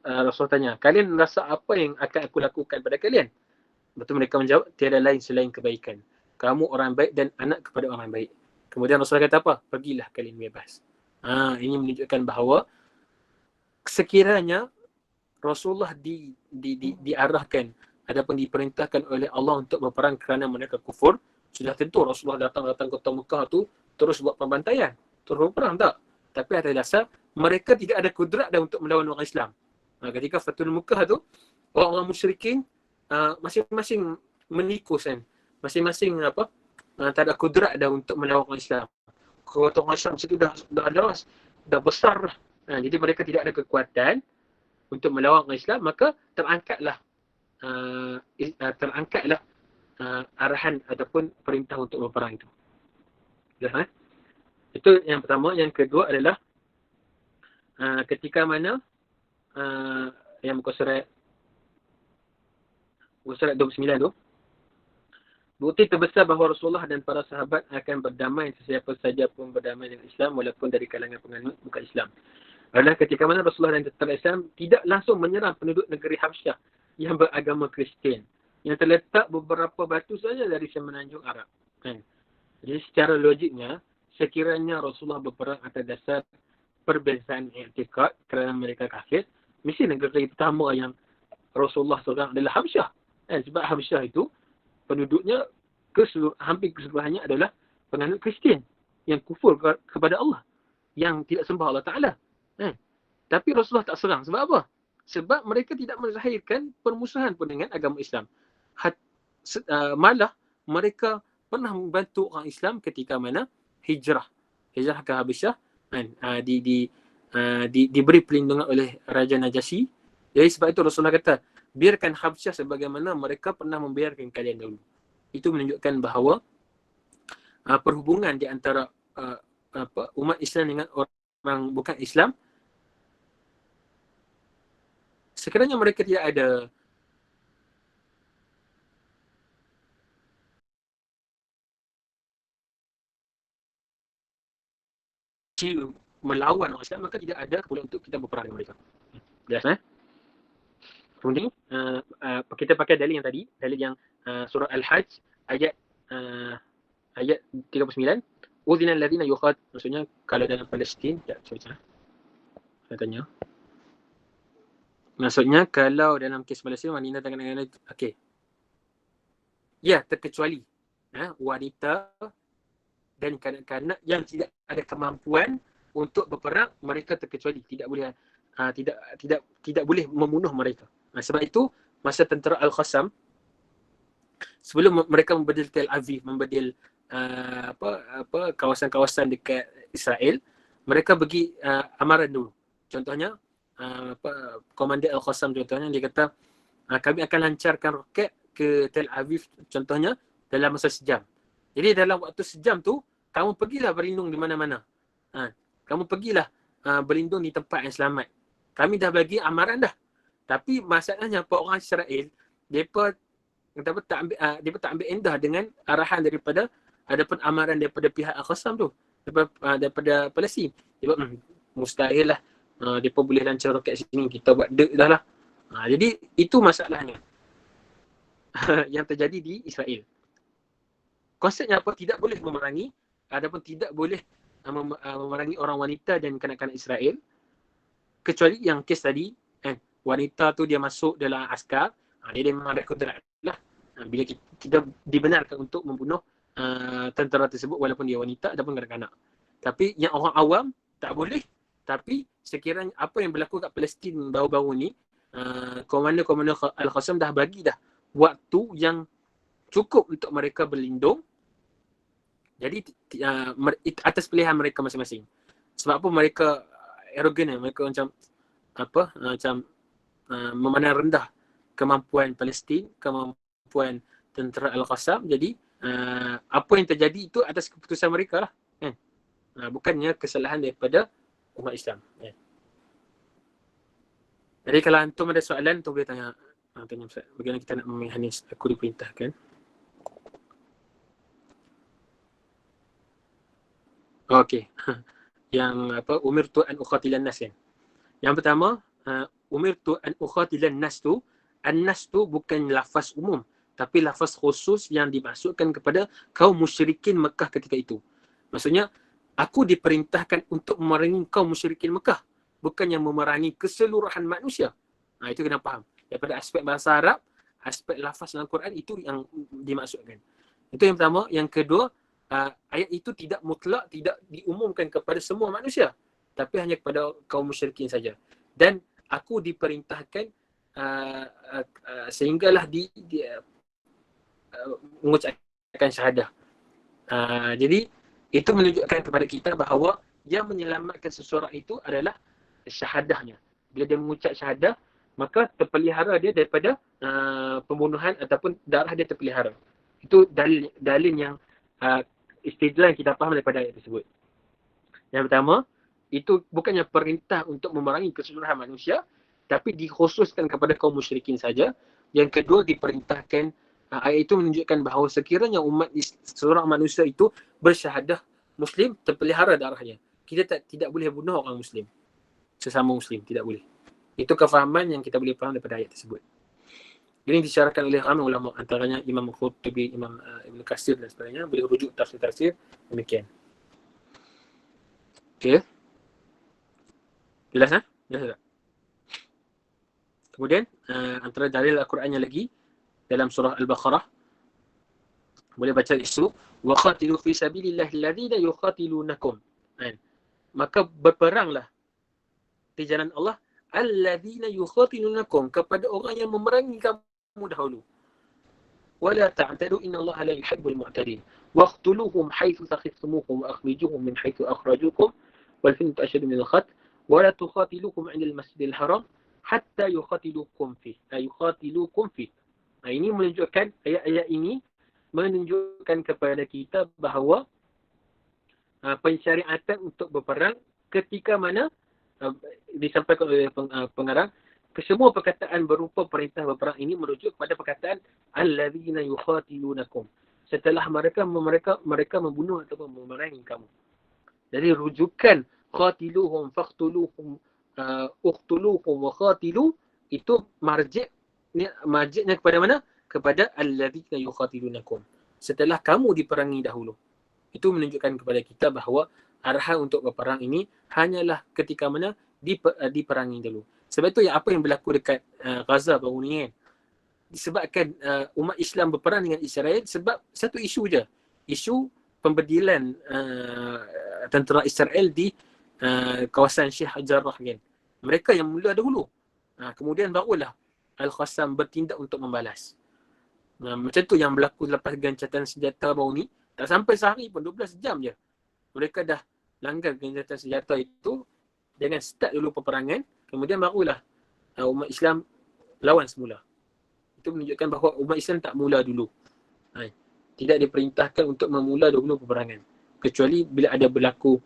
Rasulullah tanya, kalian rasa apa yang akan aku lakukan pada kalian? Betul mereka menjawab, tiada lain selain kebaikan. Kamu orang baik dan anak kepada orang baik. Kemudian Rasulullah kata apa? Pergilah kalian bebas. Ini menunjukkan bahawa sekiranya Rasulullah diarahkan ataupun diperintahkan oleh Allah untuk berperang kerana mereka kufur, sudah tentu Rasulullah datang kota Mekah tu terus buat pembantaian, terus berperang, tak? Tapi atas dasar mereka tidak ada kudrat dah untuk melawan orang Islam. Ketika Fathul Mekah tu, orang-orang musyrikin masing-masing menikus kan, masing-masing tak ada kudrat dah untuk melawan orang Islam. Kota orang Islam situ dah besar. Jadi mereka tidak ada kekuatan untuk melawan orang Islam, maka terangkatlah arahan ataupun perintah untuk berperang itu. Itu yang pertama. Yang kedua adalah ketika mana yang muka surat 29 tu, bukti terbesar bahawa Rasulullah dan para sahabat akan berdamai sesiapa saja pun berdamai dengan Islam walaupun dari kalangan penganut bukan Islam, adalah ketika mana Rasulullah dan tentera Islam tidak langsung menyerang penduduk negeri Habsyah yang beragama Kristian yang terletak beberapa batu saja dari semenanjung Arab. Jadi secara logiknya, sekiranya Rasulullah berperang atas dasar perbezaan i'tikad kerana mereka kafir, mesti negara pertama yang Rasulullah serang adalah Habsyah. Sebab Habsyah itu penduduknya hampir keseluruhannya adalah penganut Kristian yang kufur kepada Allah, yang tidak sembah Allah Ta'ala. Tapi Rasulullah tak serang. Sebab apa? Sebab mereka tidak melahirkan permusuhan pun dengan agama Islam. Malah mereka pernah membantu orang Islam ketika mana hijrah ke Habsyah, diberi perlindungan oleh Raja Najasyi. Jadi sebab itu Rasulullah kata, biarkan Habsyah sebagaimana mereka pernah membiarkan kalian dahulu. Itu menunjukkan bahawa perhubungan di antara umat Islam dengan orang bukan Islam, sekiranya mereka tidak ada melawan orang Islam, maka tidak ada keperluan untuk kita berperang dengan mereka. Jelas, Kemudian kita pakai dalil yang tadi, dalil yang surah Al-Hajj ayat 39. Udhina alladhina maksudnya kalau dalam Palestin, saya tanya. Maksudnya kalau dalam kes Palestin wanita dengan okey. Ya, terkecuali wanita dan kanak-kanak yang tidak ada kemampuan untuk berperang, mereka terkecuali, tidak boleh membunuh mereka. Sebab itu masa tentera Al-Qassam, sebelum mereka membedil Tel Aviv, membedil kawasan-kawasan dekat Israel, mereka bagi amaran dulu. Contohnya Komander Al-Qassam contohnya, dia kata kami akan lancarkan roket ke Tel Aviv contohnya dalam masa sejam. Jadi dalam waktu sejam tu, kamu pergilah berlindung di mana-mana. Kamu pergilah berlindung di tempat yang selamat. Kami dah bagi amaran dah. Tapi masalahnya orang Israel, mereka tak ambil endah dengan arahan daripada adapun amaran daripada pihak Al-Qassam tu, daripada Palestin. Dia mustahil lah mereka boleh lancar roket sini, kita buat dek dah lah. Jadi itu masalahnya yang terjadi di Israel. Konsepnya apa? Tidak boleh memerangi, adapun tidak boleh memerangi orang wanita dan kanak-kanak Israel, kecuali yang kes tadi, wanita tu dia masuk dalam askar, dia memang ada kodrat lah. Bila kita dibenarkan untuk membunuh tentera tersebut walaupun dia wanita ataupun kanak-kanak. Tapi yang orang awam tak boleh. Tapi sekiranya apa yang berlaku kat Palestin baru-baru ni, komander Al-Qassam dah bagi dah waktu yang cukup untuk mereka berlindung. Jadi atas pilihan mereka masing-masing. Sebab apa mereka arrogant, mereka macam memandang rendah kemampuan Palestin, kemampuan tentera Al-Qassam. Jadi apa yang terjadi itu atas keputusan mereka lah, kan? Bukannya kesalahan daripada umat Islam, kan? Jadi kalau antum ada soalan, antum boleh tanya Ustaz, bagaimana kita nak memahami aku diperintahkan. Okey. Yang umirtu an uqatilan nas, kan? Yang pertama, umirtu an uqatilan nas tu, an-nas tu bukan lafaz umum, tapi lafaz khusus yang dimaksudkan kepada kaum musyrikin Mekah ketika itu. Maksudnya, aku diperintahkan untuk memerangi kaum musyrikin Mekah, bukannya memerangi keseluruhan manusia. Itu kena faham. Daripada aspek bahasa Arab, aspek lafaz dalam Quran, itu yang dimaksudkan. Itu yang pertama. Yang kedua, ayat itu tidak mutlak, tidak diumumkan kepada semua manusia, tapi hanya kepada kaum musyrikin saja. Dan aku diperintahkan sehinggalah mengucapkan syahadah. Jadi itu menunjukkan kepada kita bahawa yang menyelamatkan seseorang itu adalah syahadahnya. Bila dia mengucap syahadah, maka terpelihara dia daripada pembunuhan ataupun darah dia terpelihara. Itu dalil yang istidlal yang kita faham daripada ayat tersebut. Yang pertama, itu bukannya perintah untuk memerangi keseluruhan manusia, tapi dikhususkan kepada kaum musyrikin saja. Yang kedua, diperintahkan, ayat itu menunjukkan bahawa sekiranya umat seorang manusia itu bersyahadah Muslim, terpelihara darahnya. Kita tidak boleh bunuh orang Muslim, sesama Muslim, tidak boleh. Itu kefahaman yang kita boleh faham daripada ayat tersebut. Ini disyarahkan oleh ramai ulama, antaranya Imam Qurtubi, Imam Ibn Katsir dan sebagainya. Boleh rujuk tafsir-tafsir demikian. Okey. Jelas, Jelas tak? Kemudian antara dalil Al-Qurannya lagi dalam surah Al-Baqarah, boleh baca isu wa qatilu fi sabilillahi alladhina yuqatilunakum. Maka berperanglah di jalan Allah alladhina yuqatilunakum, kepada orang yang memerangi kamu dahulu. Wala ta'tadu innallaha la yuhibbul mu'tadin. Waqtuluhum haitsu taqtumuhum wa akhrijuhum min haitsu akhrajukum wal fitnatu ashaddu min al-qatl wala tuqatiluhum 'inda al-masjidil haram hatta yuqatilukum fi. Ini menunjukkan, ayat-ayat ini menunjukkan kepada kita bahawa pensyariatan untuk berperang ketika mana disampaikan oleh pengarang, kesemua perkataan berupa perintah berperang ini merujuk kepada perkataan alladzina yuqatilunakum, setelah mereka membunuh ataupun memerangi kamu. Jadi rujukan qatiluhum faqtuluhum uqtuluhum wa qatilu itu marjiknya kepada mana? Kepada alladzina yuqatilunakum, setelah kamu diperangi dahulu. Itu menunjukkan kepada kita bahawa arahan untuk berperang ini hanyalah ketika mana diperangi dulu. Sebab itu apa yang berlaku dekat Gaza baru ni, kan, disebabkan umat Islam berperang dengan Israel sebab satu isu je, isu pembedilan tentera Israel di kawasan Sheikh Jarrah, kan. Mereka yang mula dahulu, kemudian barulah Al-Qassam bertindak untuk membalas. Macam tu yang berlaku lepas gencatan senjata baru ni. Tak sampai sehari pun, 12 jam je mereka dah langgar gencatan senjata itu dengan start dulu peperangan. kemudian barulah umat Islam lawan semula. Itu menunjukkan bahawa umat Islam tak mula dulu. Tidak diperintahkan untuk memula dulu peperangan. Kecuali bila ada berlaku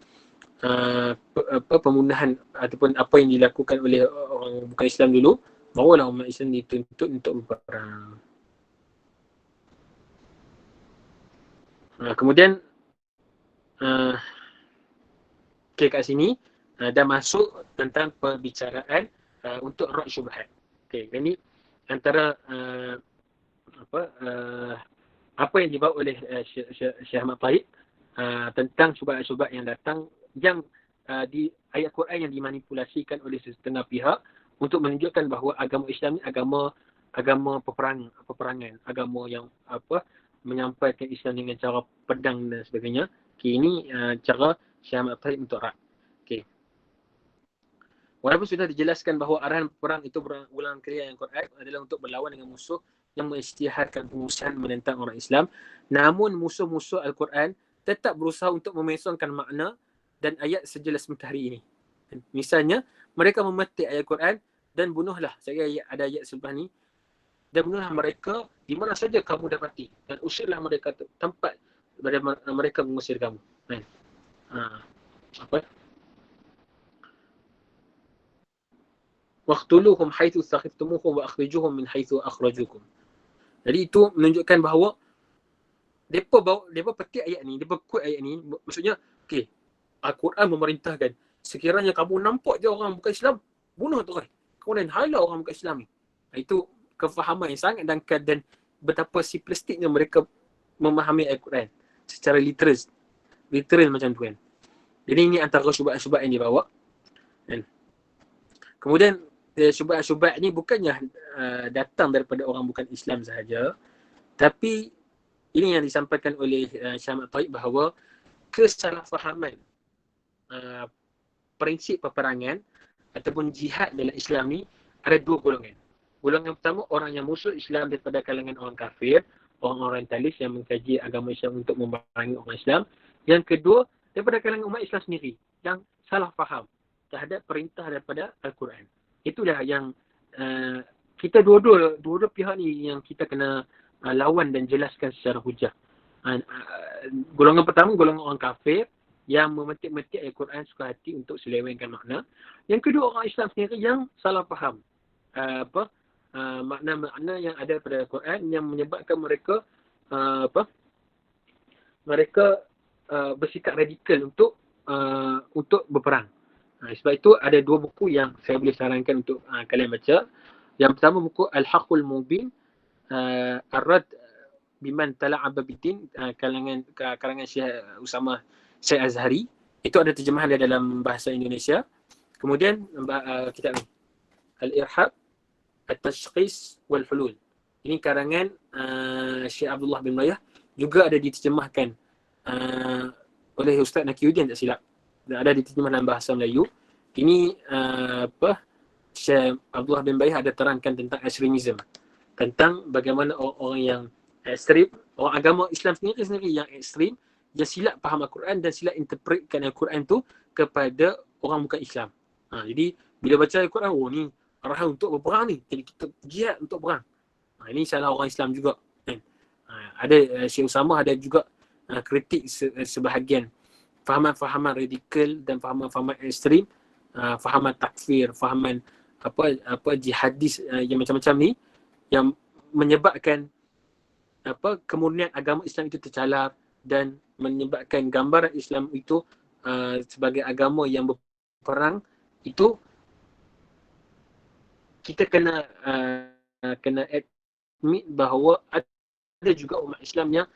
pembunuhan ataupun apa yang dilakukan oleh orang bukan Islam dulu, barulah umat Islam dituntut untuk berperang. Kemudian kat sini dah masuk tentang perbicaraan untuk rad syubhat. Ini antara apa yang dibawa oleh Syekh Ahmad Taib tentang syubhat-syubhat yang datang yang di ayat Quran yang dimanipulasikan oleh setengah pihak untuk menunjukkan bahawa agama Islam ni agama peperangan, agama yang menyampaikan Islam dengan cara pedang dan sebagainya. Ini cara Syekh Ahmad Taib untuk rad. Walaupun sudah dijelaskan bahawa arahan perang itu berulang kali yang Quran adalah untuk berlawan dengan musuh yang mengisytiharkan pengurusan menentang orang Islam, namun musuh-musuh Al-Quran tetap berusaha untuk memesongkan makna dan ayat sejelas matahari ini. Misalnya, mereka memetik ayat Quran dan bunuhlah, saya ada ayat selepas ni, dan bunuhlah mereka di mana saja kamu dapati dan usirlah mereka tempat mereka mengusir kamu. waqtuluhum haitsu sakhiftumuhum wa akhrijuhum min haitsu akhrajukum. Jadi itu menunjukkan bahawa depa petik ayat ni, depa quote ayat ni, maksudnya okey, Al-Quran memerintahkan sekiranya kamu nampak je orang bukan Islam, bunuh tu orang. Kemudian halau orang bukan Islam ni. Itu kefahaman yang sangat dangkal dan betapa simplistiknya mereka memahami Al-Quran secara literal macam tu kan. Jadi ini antara syubhat-syubhat yang dibawa. Kemudian syubhat-syubhat ni bukannya datang daripada orang bukan Islam sahaja, tapi ini yang disampaikan oleh Syekh Ahmad Taib bahawa kesalahfahaman prinsip peperangan ataupun jihad dalam Islam ni ada dua golongan. Golongan pertama, orang yang musuh Islam daripada kalangan orang kafir, orang orientalis yang mengkaji agama Islam untuk memerangi orang Islam. Yang kedua, daripada kalangan umat Islam sendiri yang salah faham terhadap perintah daripada Al-Quran. Itulah yang kita dua-dua pihak ni yang kita kena lawan dan jelaskan secara hujah. Golongan pertama, golongan orang kafir yang memetik-metik Al-Quran suka hati untuk selewengkan makna. Yang kedua, orang Islam sendiri yang salah faham makna-makna yang ada pada Al-Quran yang menyebabkan mereka mereka bersikap radikal untuk berperang. Sebab itu ada dua buku yang saya boleh sarankan untuk kalian baca. Yang pertama, buku Al-Haqqul Mubin, Ar-Rad Biman Tala'aba Bidin, karangan Syekh Usama Syekh Azhari. Itu ada terjemahan dia dalam bahasa Indonesia. Kemudian kitab ni, Al-Irhab, At-Tashkhis wal-Hulul. Ini karangan Syekh Abdullah bin Mayah, juga ada diterjemahkan oleh Ustaz Nakiyuddin tak silap. Ada diterjemah dalam bahasa Melayu. Ini Syekh Abdullah bin Mayah ada terangkan tentang ekstremisme, tentang bagaimana orang-orang yang ekstrim, orang agama Islam sendiri yang ekstrim, yang silap faham Al-Quran dan silap interpretkan Al-Quran tu kepada orang bukan Islam. Jadi bila baca Al-Quran, ni arahan untuk berperang ni, jadi kita jihad untuk perang. Ini salah orang Islam juga. Ada Syekh Usama ada juga kritik sebahagian fahaman-fahaman radikal dan fahaman-fahaman ekstrim, fahaman takfir, fahaman jihadis yang macam-macam ni, yang menyebabkan kemurnian agama Islam itu tercalar dan menyebabkan gambaran Islam itu sebagai agama yang berperang. Itu kita kena admit bahawa ada juga umat Islam yang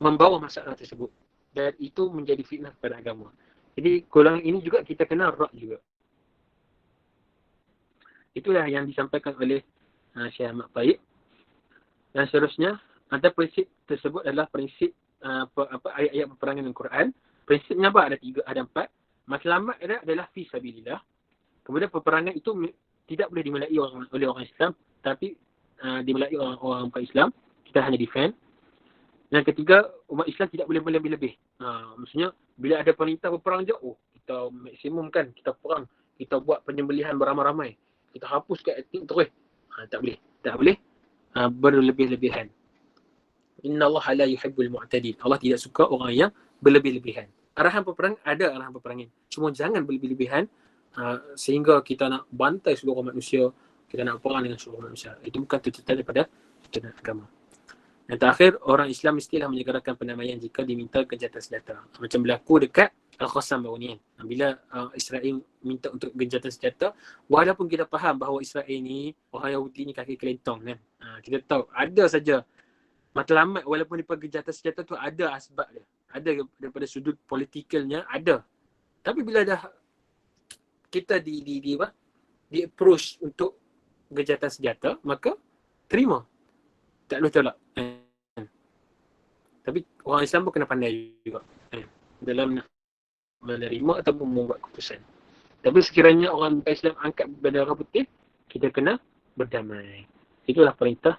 membawa masalah tersebut dan itu menjadi fitnah kepada agama. Jadi golongan ini juga kita kena rad juga. Itulah yang disampaikan oleh Syekh Ahmad Taib. Dan seterusnya, ada prinsip tersebut adalah prinsip ayat-ayat peperangan Al-Quran. Prinsipnya apa? Ada 3, ada 4. Matlamat adalah fi sabilillah. Kemudian peperangan itu tidak boleh dimulai oleh orang Islam, tapi dimulai orang bukan Islam. Kita hanya defend. Yang ketiga, umat Islam tidak boleh melebih-lebih. Maksudnya, bila ada perintah berperang je, kita maksimum kan, kita perang kita buat penyembelihan beramai-ramai, kita hapuskan etnik terus. Tak boleh. Tak boleh berlebih-lebihan. Inna Allah la yuhibbul mu'tadin. Allah tidak suka orang yang berlebih-lebihan. Arahan peperangan, ada arahan peperangan. Cuma jangan berlebih-lebihan sehingga kita nak bantai seluruh manusia, kita nak perang dengan seluruh manusia. Itu bukan tuntutan daripada tuntutan agama. Yang terakhir, orang Islam mestilah menyegerakan pendamaian jika diminta gencatan senjata. Macam berlaku dekat Al-Qassam baru ni kan. Bila Israel minta untuk gencatan senjata, walaupun kita faham bahawa Israel ni, orang Yahudi ni kaki kelentong kan. Kita tahu ada saja matlamat walaupun dia pergi gencatan senjata tu ada asbab dia. Ada daripada sudut politikalnya ada. Tapi bila dah kita di approach untuk gencatan senjata, maka terima. Tak boleh tolak. Tapi orang Islam pun kena pandai juga dalam menerima ataupun membuat keputusan. Tapi sekiranya orang Islam angkat bendera putih, kita kena berdamai. Itulah perintah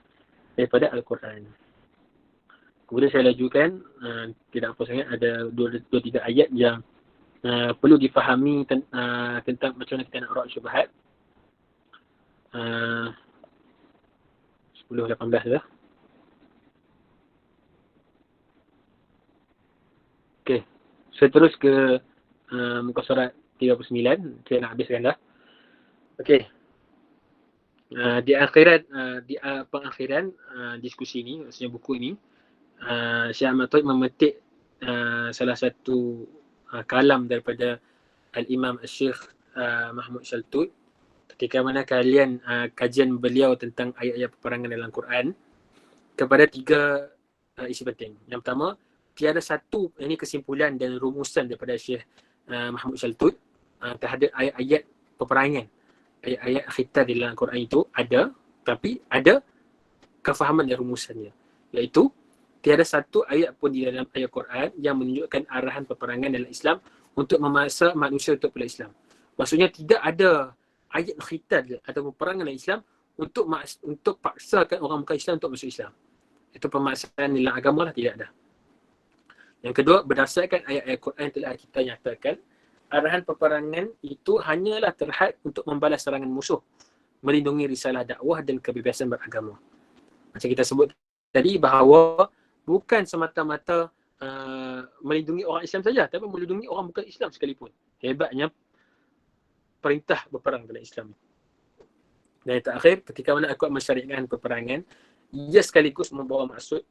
daripada Al-Quran. Kemudian saya lajukan, tidak apa sangat, ada dua tiga ayat yang perlu difahami tentang macam mana kita nak rak syubhat. 10-18 dah. Okey. Saya terus ke muka surat 39. Saya nak habiskan dah. Okey. Di pengakhiran diskusi ni, maksudnya buku ini, Syekh Ahmad Taib memetik salah satu kalam daripada Al-Imam Syekh Mahmud Shaltut ketika mana kalian kajian beliau tentang ayat-ayat peperangan dalam Quran kepada 3 isi penting. Yang pertama, tiada satu, ini kesimpulan dan rumusan daripada Syekh Mahmud Shaltut terhadap ayat-ayat peperangan. Ayat-ayat khitab di dalam Quran itu ada, tapi ada kefahaman dan rumusannya. Iaitu, tiada satu ayat pun di dalam ayat Quran yang menunjukkan arahan peperangan dalam Islam untuk memaksa manusia untuk bela Islam. Maksudnya tidak ada ayat khitab atau peperangan dalam Islam untuk paksakan orang bukan Islam untuk masuk Islam. Itu pemaksaan dalam agama lah, tidak ada. Yang kedua, berdasarkan ayat-ayat Quran telah kita nyatakan, arahan peperangan itu hanyalah terhad untuk membalas serangan musuh, melindungi risalah dakwah dan kebebasan beragama. Macam kita sebut tadi bahawa bukan semata-mata melindungi orang Islam saja, tapi melindungi orang bukan Islam sekalipun. Hebatnya perintah berperang dalam Islam. Dan yang terakhir, ketika mana aku mensyariatkan peperangan, ia sekaligus membawa maksud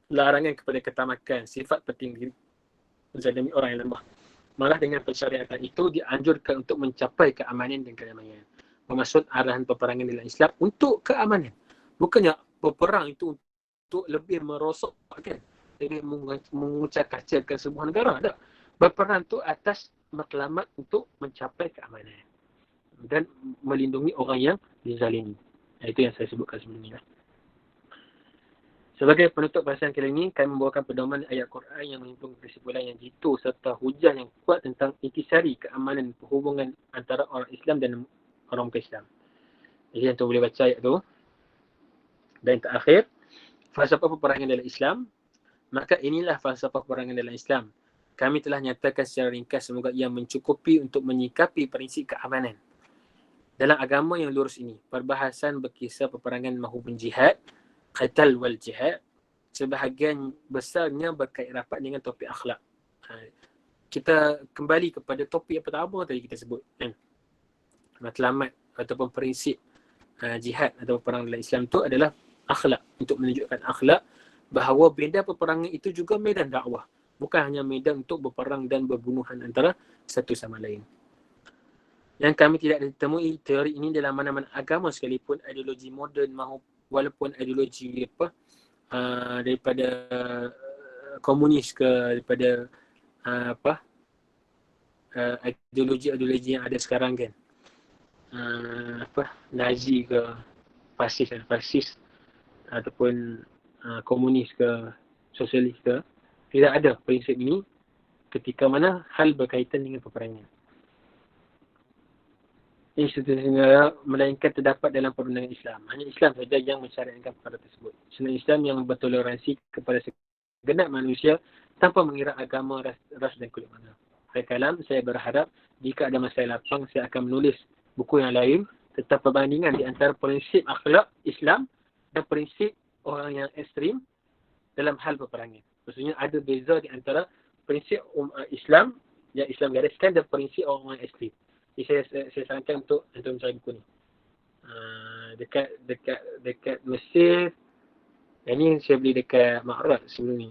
larangan kepada ketamakan, sifat penting diri, menzalimi orang yang lemah. Malah dengan pensyariatan itu dianjurkan untuk mencapai keamanan dan kedamaian. Bermaksud arahan peperangan dalam Islam untuk keamanan. Bukannya berperang itu untuk lebih merosakkan, lebih mengucap-kacirkan sebuah negara. Tak. Berperang itu atas matlamat untuk mencapai keamanan dan melindungi orang yang dizalimi. Itu yang saya sebutkan sebelum ini. Sebagai penutup bahasan kali ini, kami membawakan pedoman ayat Quran yang menghimpun kesimpulan yang jitu serta hujah yang kuat tentang intisari keamanan perhubungan antara orang Islam dan orang bukan Islam. Jadi yang tu boleh baca ayat tu. Dan yang terakhir, falsafah peperangan dalam Islam. Maka inilah falsafah peperangan dalam Islam. Kami telah nyatakan secara ringkas, semoga ia mencukupi untuk menyikapi prinsip keamanan. Dalam agama yang lurus ini, perbahasan berkisar peperangan mahupun jihad, qital wal jihad, sebahagian besarnya berkait rapat dengan topik akhlak. Kita kembali kepada topik yang pertama tadi kita sebut, kan? Matlamat ataupun prinsip jihad atau perang dalam Islam itu adalah akhlak, untuk menunjukkan akhlak bahawa medan peperangan itu juga medan dakwah, bukan hanya medan untuk berperang dan berbunuhan antara satu sama lain. Yang kami tidak ditemui teori ini dalam mana-mana agama sekalipun, ideologi moden walaupun ideologi daripada komunis ke daripada ideologi yang ada sekarang kan, Nazi ke fasis ataupun komunis ke sosialis ke, tidak ada prinsip ini ketika mana hal berkaitan dengan peperangan. Institusi-institusi melainkan terdapat dalam perundangan Islam. Hanya Islam saja yang mensyariatkan perkara tersebut. Senang Islam yang bertoleransi kepada segenap manusia tanpa mengira agama, ras dan kulit mana. Akhir kalam, saya berharap jika ada masa yang lapang, saya akan menulis buku yang lain tentang perbandingan di antara prinsip akhlak Islam dan prinsip orang yang ekstrim dalam hal peperangan. Maksudnya ada beza di antara prinsip Islam yang Islam gariskan dan prinsip orang yang ekstrim. Jadi saya sarankan untuk mencari buku ni. Dekat Mesir. Yang ni saya beli dekat Ma'rad sebelum ni.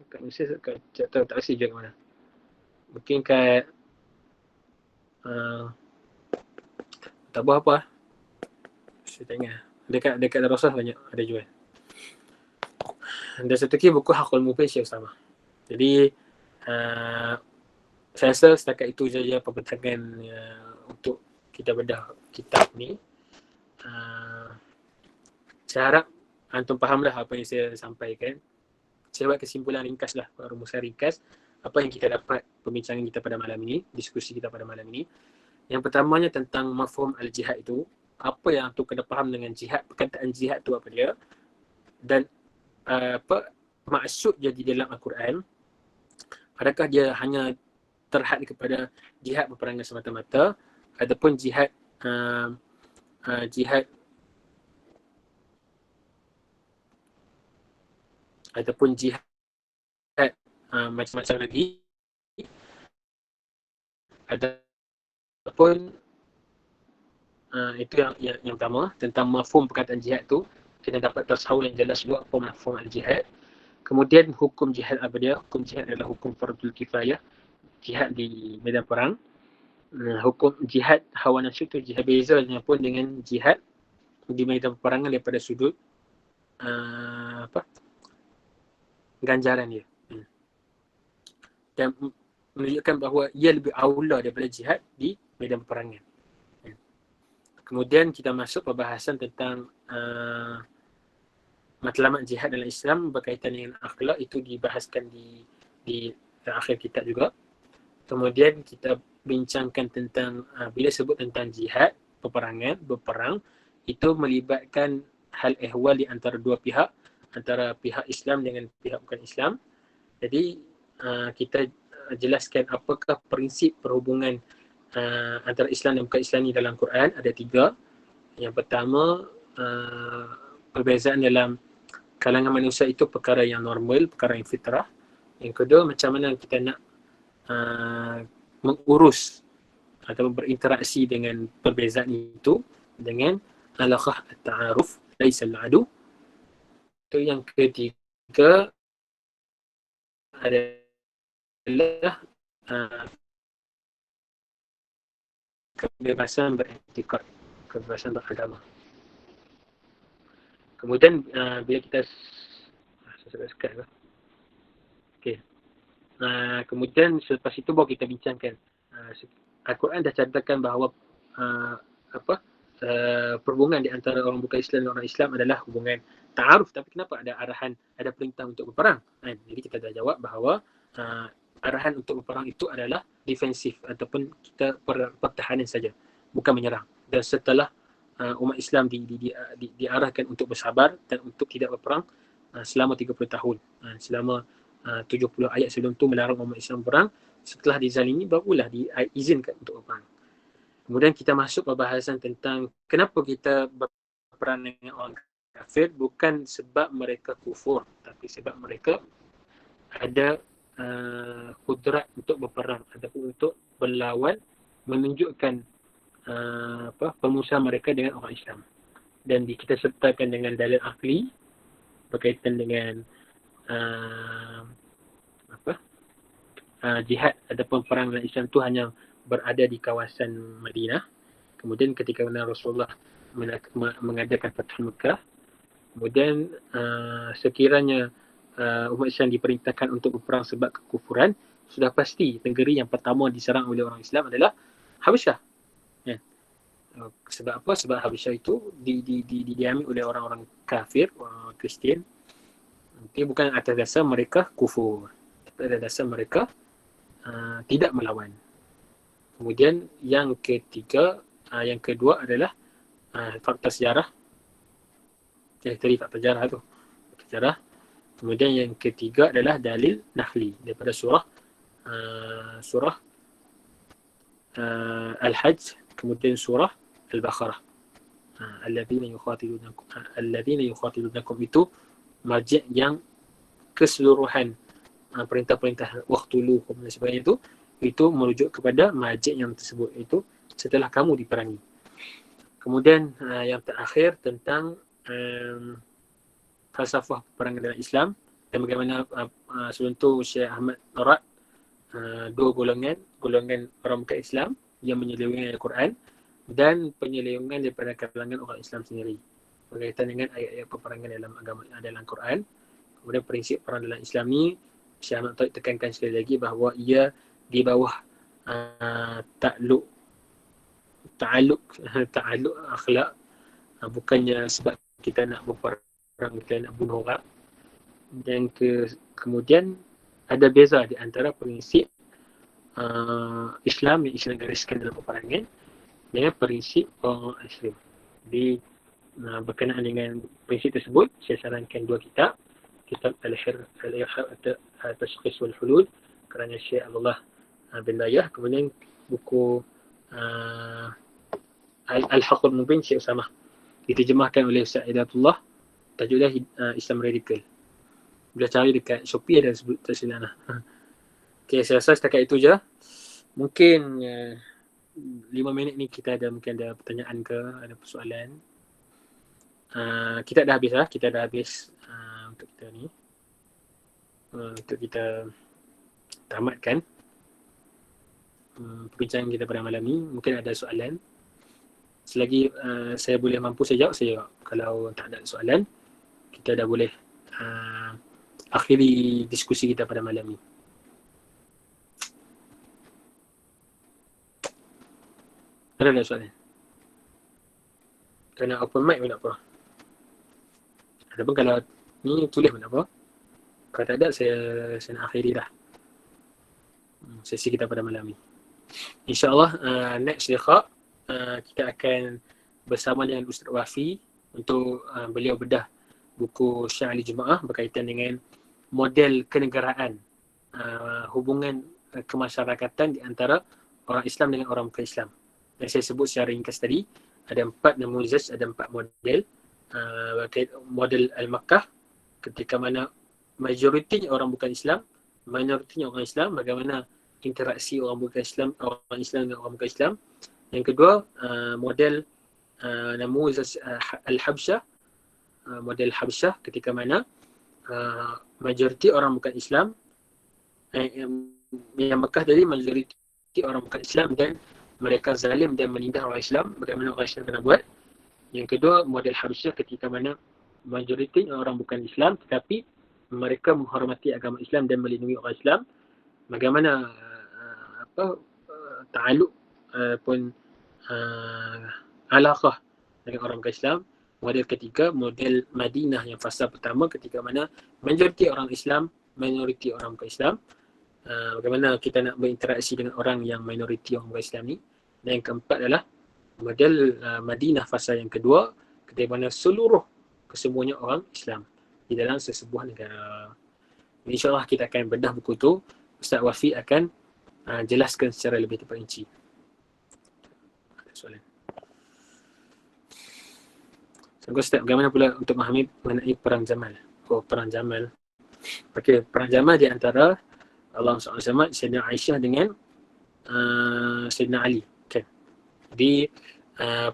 Dekat Mesir, tak rasa jual mana. Mungkin kat tak apa. Saya tengok. Dekat Darussalam banyak ada jual. Dan satu lagi buku Haqqul Mubin Syekh Usama. Jadi saya rasa setakat itu saja perbincangan untuk kita bedah kitab ni. Saya harap antum fahamlah apa yang saya sampaikan. Saya buat kesimpulan ringkas lah, rumusan ringkas apa yang kita dapat perbincangan kita pada malam ini, diskusi kita pada malam ini. Yang pertamanya tentang mafhum al-jihad itu, apa yang antum kena faham dengan jihad, perkataan jihad tu apa dia, dan apa maksud dia di dalam Al-Quran. Adakah dia hanya terhad kepada jihad peperangan semata-mata ataupun jihad macam-macam lagi, ataupun itu yang pertama tentang mafhum perkataan jihad tu. Kita dapat tasawur yang jelas juga apa mafhum al-jihad. Kemudian hukum jihad apa dia? Hukum jihad adalah hukum fardul kifayah, jihad di medan perang. Hukum jihad hawa nafsu tu jihad, bezanya pun dengan jihad di medan peperangan daripada sudut ganjaran dia. Dan menunjukkan bahawa ia lebih aula daripada jihad di medan peperangan. Kemudian kita masuk pembahasan tentang matlamat jihad dalam Islam berkaitan dengan akhlak, itu dibahaskan di akhir kitab juga. Kemudian kita bincangkan tentang bila sebut tentang jihad, berperang, itu melibatkan hal ehwal di antara dua pihak, antara pihak Islam dengan pihak bukan Islam. Jadi kita jelaskan apakah prinsip perhubungan antara Islam dan bukan Islam ni dalam Quran. Ada 3. Yang pertama, perbezaan dalam kalangan manusia itu perkara yang normal, perkara yang fitrah. Yang kedua, macam mana kita nak mengurus atau berinteraksi dengan perbezaan itu dengan alaqah at-ta'aruf laisa al-adu. Itu yang ketiga adalah kebebasan beriktikad, kebebasan beragama. Kemudian bila kita kemudian selepas itu baru kita bincangkan Al-Quran dah catatkan bahawa perhubungan di antara orang bukan Islam dan orang Islam adalah hubungan ta'aruf. Tapi kenapa ada arahan, ada perintah untuk berperang? Jadi kita dah jawab bahawa arahan untuk berperang itu adalah defensif ataupun kita pertahanan saja, bukan menyerang. Dan setelah umat Islam diarahkan untuk bersabar dan untuk tidak berperang selama 30 tahun. Selama 70 ayat sebelum tu melarang umat Islam berperang. Setelah dizalimi barulah diizinkan untuk berperang. Kemudian kita masuk pembahasan tentang kenapa kita berperang dengan orang kafir, bukan sebab mereka kufur, tapi sebab mereka ada kudrat untuk berperang ataupun untuk berlawan, menunjukkan pemusuhan mereka dengan orang Islam. Dan kita sertakan dengan dalil akli berkaitan dengan jihad ataupun perang dalam Islam tu hanya berada di kawasan Madinah. Kemudian ketika Rasulullah mengadakan Fathul Mekah, kemudian sekiranya umat Islam diperintahkan untuk berperang sebab kekufuran, sudah pasti negeri yang pertama diserang oleh orang Islam adalah Habasyah. Sebab apa? Sebab Habasyah itu diambil oleh orang-orang kafir, orang Kristian. Bukan atas dasar mereka kufur, tapi atas dasar mereka tidak melawan. Kemudian yang kedua adalah fakta sejarah. Tadi fakta sejarah tu. Fakta sejarah. Kemudian yang ketiga adalah dalil nakhli daripada surah Al-Hajj, kemudian surah Al-Baqarah. Alladzina yukhatilunakum itu marji' yang keseluruhan perintah-perintah waqtuluhum dan sebagainya itu merujuk kepada marji' yang tersebut, itu setelah kamu diperangi. Kemudian yang terakhir tentang falsafah peperangan dalam Islam dan bagaimana sebelum tu Syekh Ahmad Narat dua golongan orang bukan Islam yang menyelewengkan Al-Quran dan penyelewengan daripada kalangan orang Islam sendiri berkaitan dengan ayat-ayat peperangan dalam agama, dalam Quran. Kemudian prinsip perang dalam Islam ni Syekh Ahmad Narat tekankan sekali lagi bahawa ia di bawah ta'aluk akhlak, bukannya sebab kita nak berperang, kita nak bunuh orang. Dan kemudian ada beza di antara prinsip Islam yang Islam gariskan dalam peperangan dengan prinsip orang Islam. Jadi berkenaan dengan prinsip tersebut, saya sarankan dua kitab Al-Irhab At-Tashkhis wal Hulud kerana Syekh Abdullah bin Layah, kemudian buku Al-Haqqul Mubin Syekh Usamah, diterjemahkan oleh Ustaz Hidayatullah, tajuknya Islam Radikal. Boleh cari dekat Shopee, ada sebut tersilap lah. Okay, saya rasa setakat itu je. Mungkin 5 minit ni kita mungkin ada pertanyaan ke, ada persoalan. Kita dah habis lah, untuk kita ni. Untuk kita tamatkan perbincangan kita pada malam ni. Mungkin ada soalan. Selagi saya boleh mampu saya jawab, saya jawab. Kalau tak ada soalan, kita dah boleh akhiri diskusi kita pada malam ni. Ada tak soalan? Kena open mic pun tak apa. Adapun kalau ni tulis pun tak apa. Kalau tak ada, saya nak akhiri dah sesi kita pada malam ni. InsyaAllah next liqa kita akan bersama dengan Ustaz Wafi untuk beliau bedah buku Syiar Al-Jemaah berkaitan dengan model kenegaraan, hubungan kemasyarakatan di antara orang Islam dengan orang bukan Islam. Dan saya sebut secara ringkas tadi, ada 4 namuzaj, ada 4 model. Model Al-Makkah, ketika mana majoritinya orang bukan Islam, minoritinya orang Islam, bagaimana interaksi orang Islam dengan orang bukan Islam. Yang kedua, model namuzaj Al-Habsyah, model Habsyah, ketika mana majoriti orang bukan Islam, yang Mekah tadi majoriti orang bukan Islam dan mereka zalim dan menindas orang Islam, bagaimana orang Islam kena buat. Yang kedua, model Habsyah, ketika mana majoriti orang bukan Islam tetapi mereka menghormati agama Islam dan melindungi orang Islam, bagaimana ta'aluk pun alaqah dengan orang bukan Islam. Model ketiga, model Madinah yang fasa pertama, ketika mana majoriti orang Islam, minoriti orang bukan Islam. Bagaimana kita nak berinteraksi dengan orang yang minoriti orang bukan Islam ni. Dan yang keempat adalah model Madinah fasa yang kedua, ketika mana kesemuanya orang Islam di dalam sesebuah negara. InsyaAllah kita akan bedah buku tu. Ustaz Wafi akan jelaskan secara lebih terperinci. Ada soalan? Ustaz, bagaimana pula untuk memahami mengenai perang Jamal? Perang Jamal. Okey, perang Jamal di antara Allah SWT, Sayyidina Aisyah dengan Sayyidina Ali. Okay. Jadi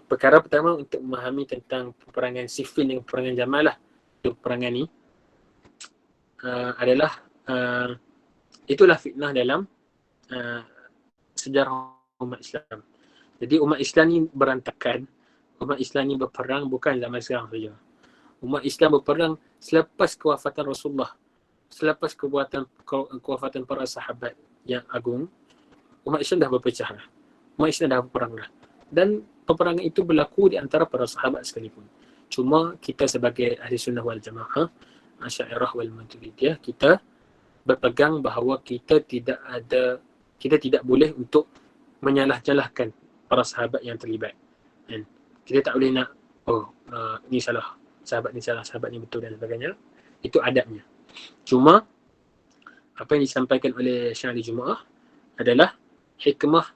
perkara pertama untuk memahami tentang peperangan Siffin dan peperangan Jamal lah, untuk peperangan ni adalah itulah fitnah dalam sejarah umat Islam. Jadi umat Islam ni berantakan. Umat Islam ni berperang bukan zaman sekarang saja. Umat Islam berperang selepas kewafatan Rasulullah, selepas kewafatan para sahabat yang agung. Umat Islam dah berpecah dah. Umat Islam dah berperang dah. Dan peperangan itu berlaku di antara para sahabat sekalipun. Cuma kita sebagai ahli sunnah wal jamaah, Asy'ariyah wal Maturidiyah, kita berpegang bahawa kita tidak boleh untuk menyalah-nyalahkan para sahabat yang terlibat. Dan kita tak boleh nak ni salah, sahabat ni salah, sahabat ni betul dan sebagainya. Itu adabnya. Cuma apa yang disampaikan oleh Syiar Al-Jemaah adalah hikmah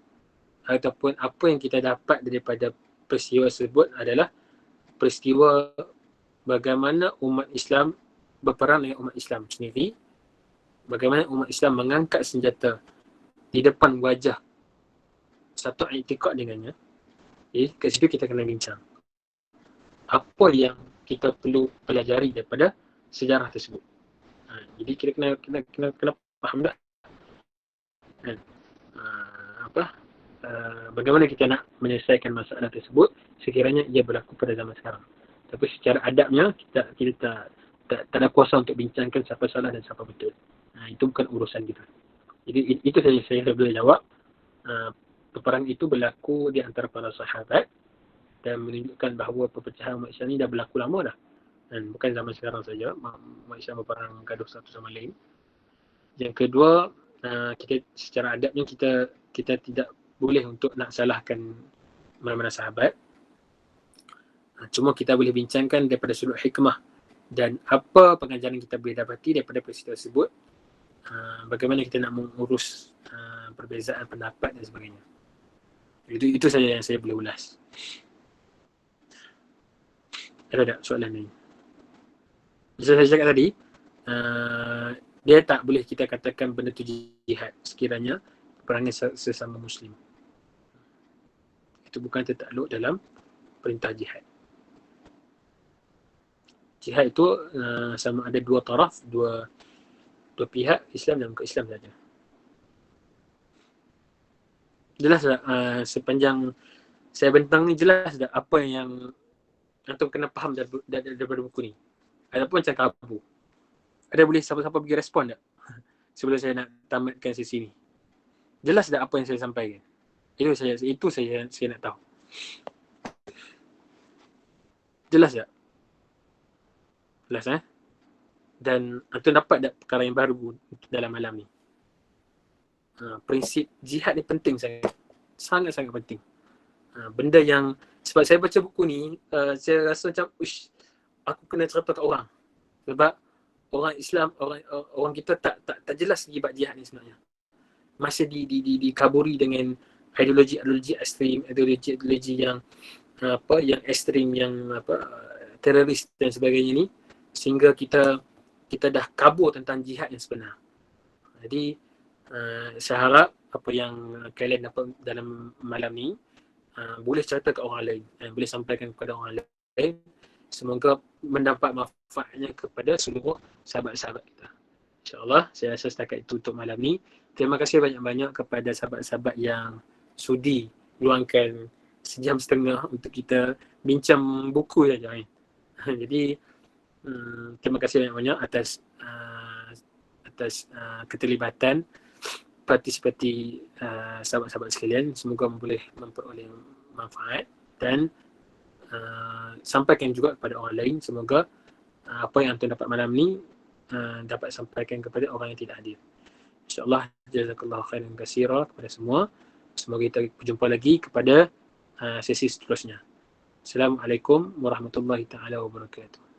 ataupun apa yang kita dapat daripada peristiwa tersebut adalah peristiwa bagaimana umat Islam berperang dengan umat Islam sendiri, bagaimana umat Islam mengangkat senjata di depan wajah satu i'tikad dengannya. Jadi kat situ kita kena bincang apa yang kita perlu pelajari daripada sejarah tersebut. Jadi kita kena faham tak? Kan? Bagaimana kita nak menyelesaikan masalah tersebut sekiranya ia berlaku pada zaman sekarang. Tapi secara adabnya kita tak ada kuasa untuk bincangkan siapa salah dan siapa betul. Itu bukan urusan kita. Jadi itu saja saya boleh jawab. Peperangan itu berlaku di antara para sahabat dan menunjukkan bahawa perpecahan umat Islam ini dah berlaku lama dah. Dan bukan zaman sekarang saja umat Islam berperang gaduh satu sama lain. Yang kedua, kita secara adabnya kita tidak boleh untuk nak salahkan mana-mana sahabat. Cuma kita boleh bincangkan daripada sudut hikmah dan apa pengajaran kita boleh dapati daripada peristiwa tersebut. Bagaimana kita nak mengurus perbezaan pendapat dan sebagainya. Itu saja yang saya boleh ulas. Ada tak soalan ni? Macam saya cakap tadi, dia tak boleh kita katakan benda tu jihad sekiranya perangai sesama Muslim. Itu bukan tertakluk dalam perintah jihad. Jihad itu sama ada dua taraf, dua pihak, Islam dan bukan Islam saja. Jelas tak sepanjang saya bentang ni, jelas tak apa yang antum kena faham daripada buku ni? Ataupun macam kabur? Ada boleh siapa-siapa bagi respon tak? Sebelum saya nak tamatkan sesi ni. Jelas tak apa yang saya sampaikan? Itu saya nak tahu. Jelas tak? Jelas Dan antum dapat tak perkara yang baru dalam malam ni? Prinsip jihad ni penting sangat. Sangat-sangat penting. Benda yang, sebab saya baca buku ni, saya rasa macam, aku kena cerita kat orang. Sebab orang Islam, orang kita tak jelas lagi bab jihad ni sebenarnya. Masih dikaburi dengan ideologi ekstrim, ideologi yang yang ekstrim, yang teroris dan sebagainya ni, sehingga kita dah kabur tentang jihad yang sebenar. Jadi saya harap apa yang kalian dapat dalam malam ni boleh cerita ke orang lain, boleh sampaikan kepada orang lain. Semoga mendapat manfaatnya kepada seluruh sahabat-sahabat kita. InsyaAllah, saya rasa setakat itu untuk malam ni. Terima kasih banyak-banyak kepada sahabat-sahabat yang sudi luangkan sejam setengah untuk kita bincang buku saja. Jadi, terima kasih banyak-banyak atas keterlibatan partisipasi sahabat-sahabat sekalian. Semoga boleh memperoleh manfaat dan sampaikan juga kepada orang lain. Semoga apa yang antum dapat malam ni dapat sampaikan kepada orang yang tidak hadir. InsyaAllah, jazakallahu khairan katsira kepada semua. Semoga kita berjumpa lagi kepada sesi seterusnya. Assalamualaikum warahmatullahi taala wabarakatuh.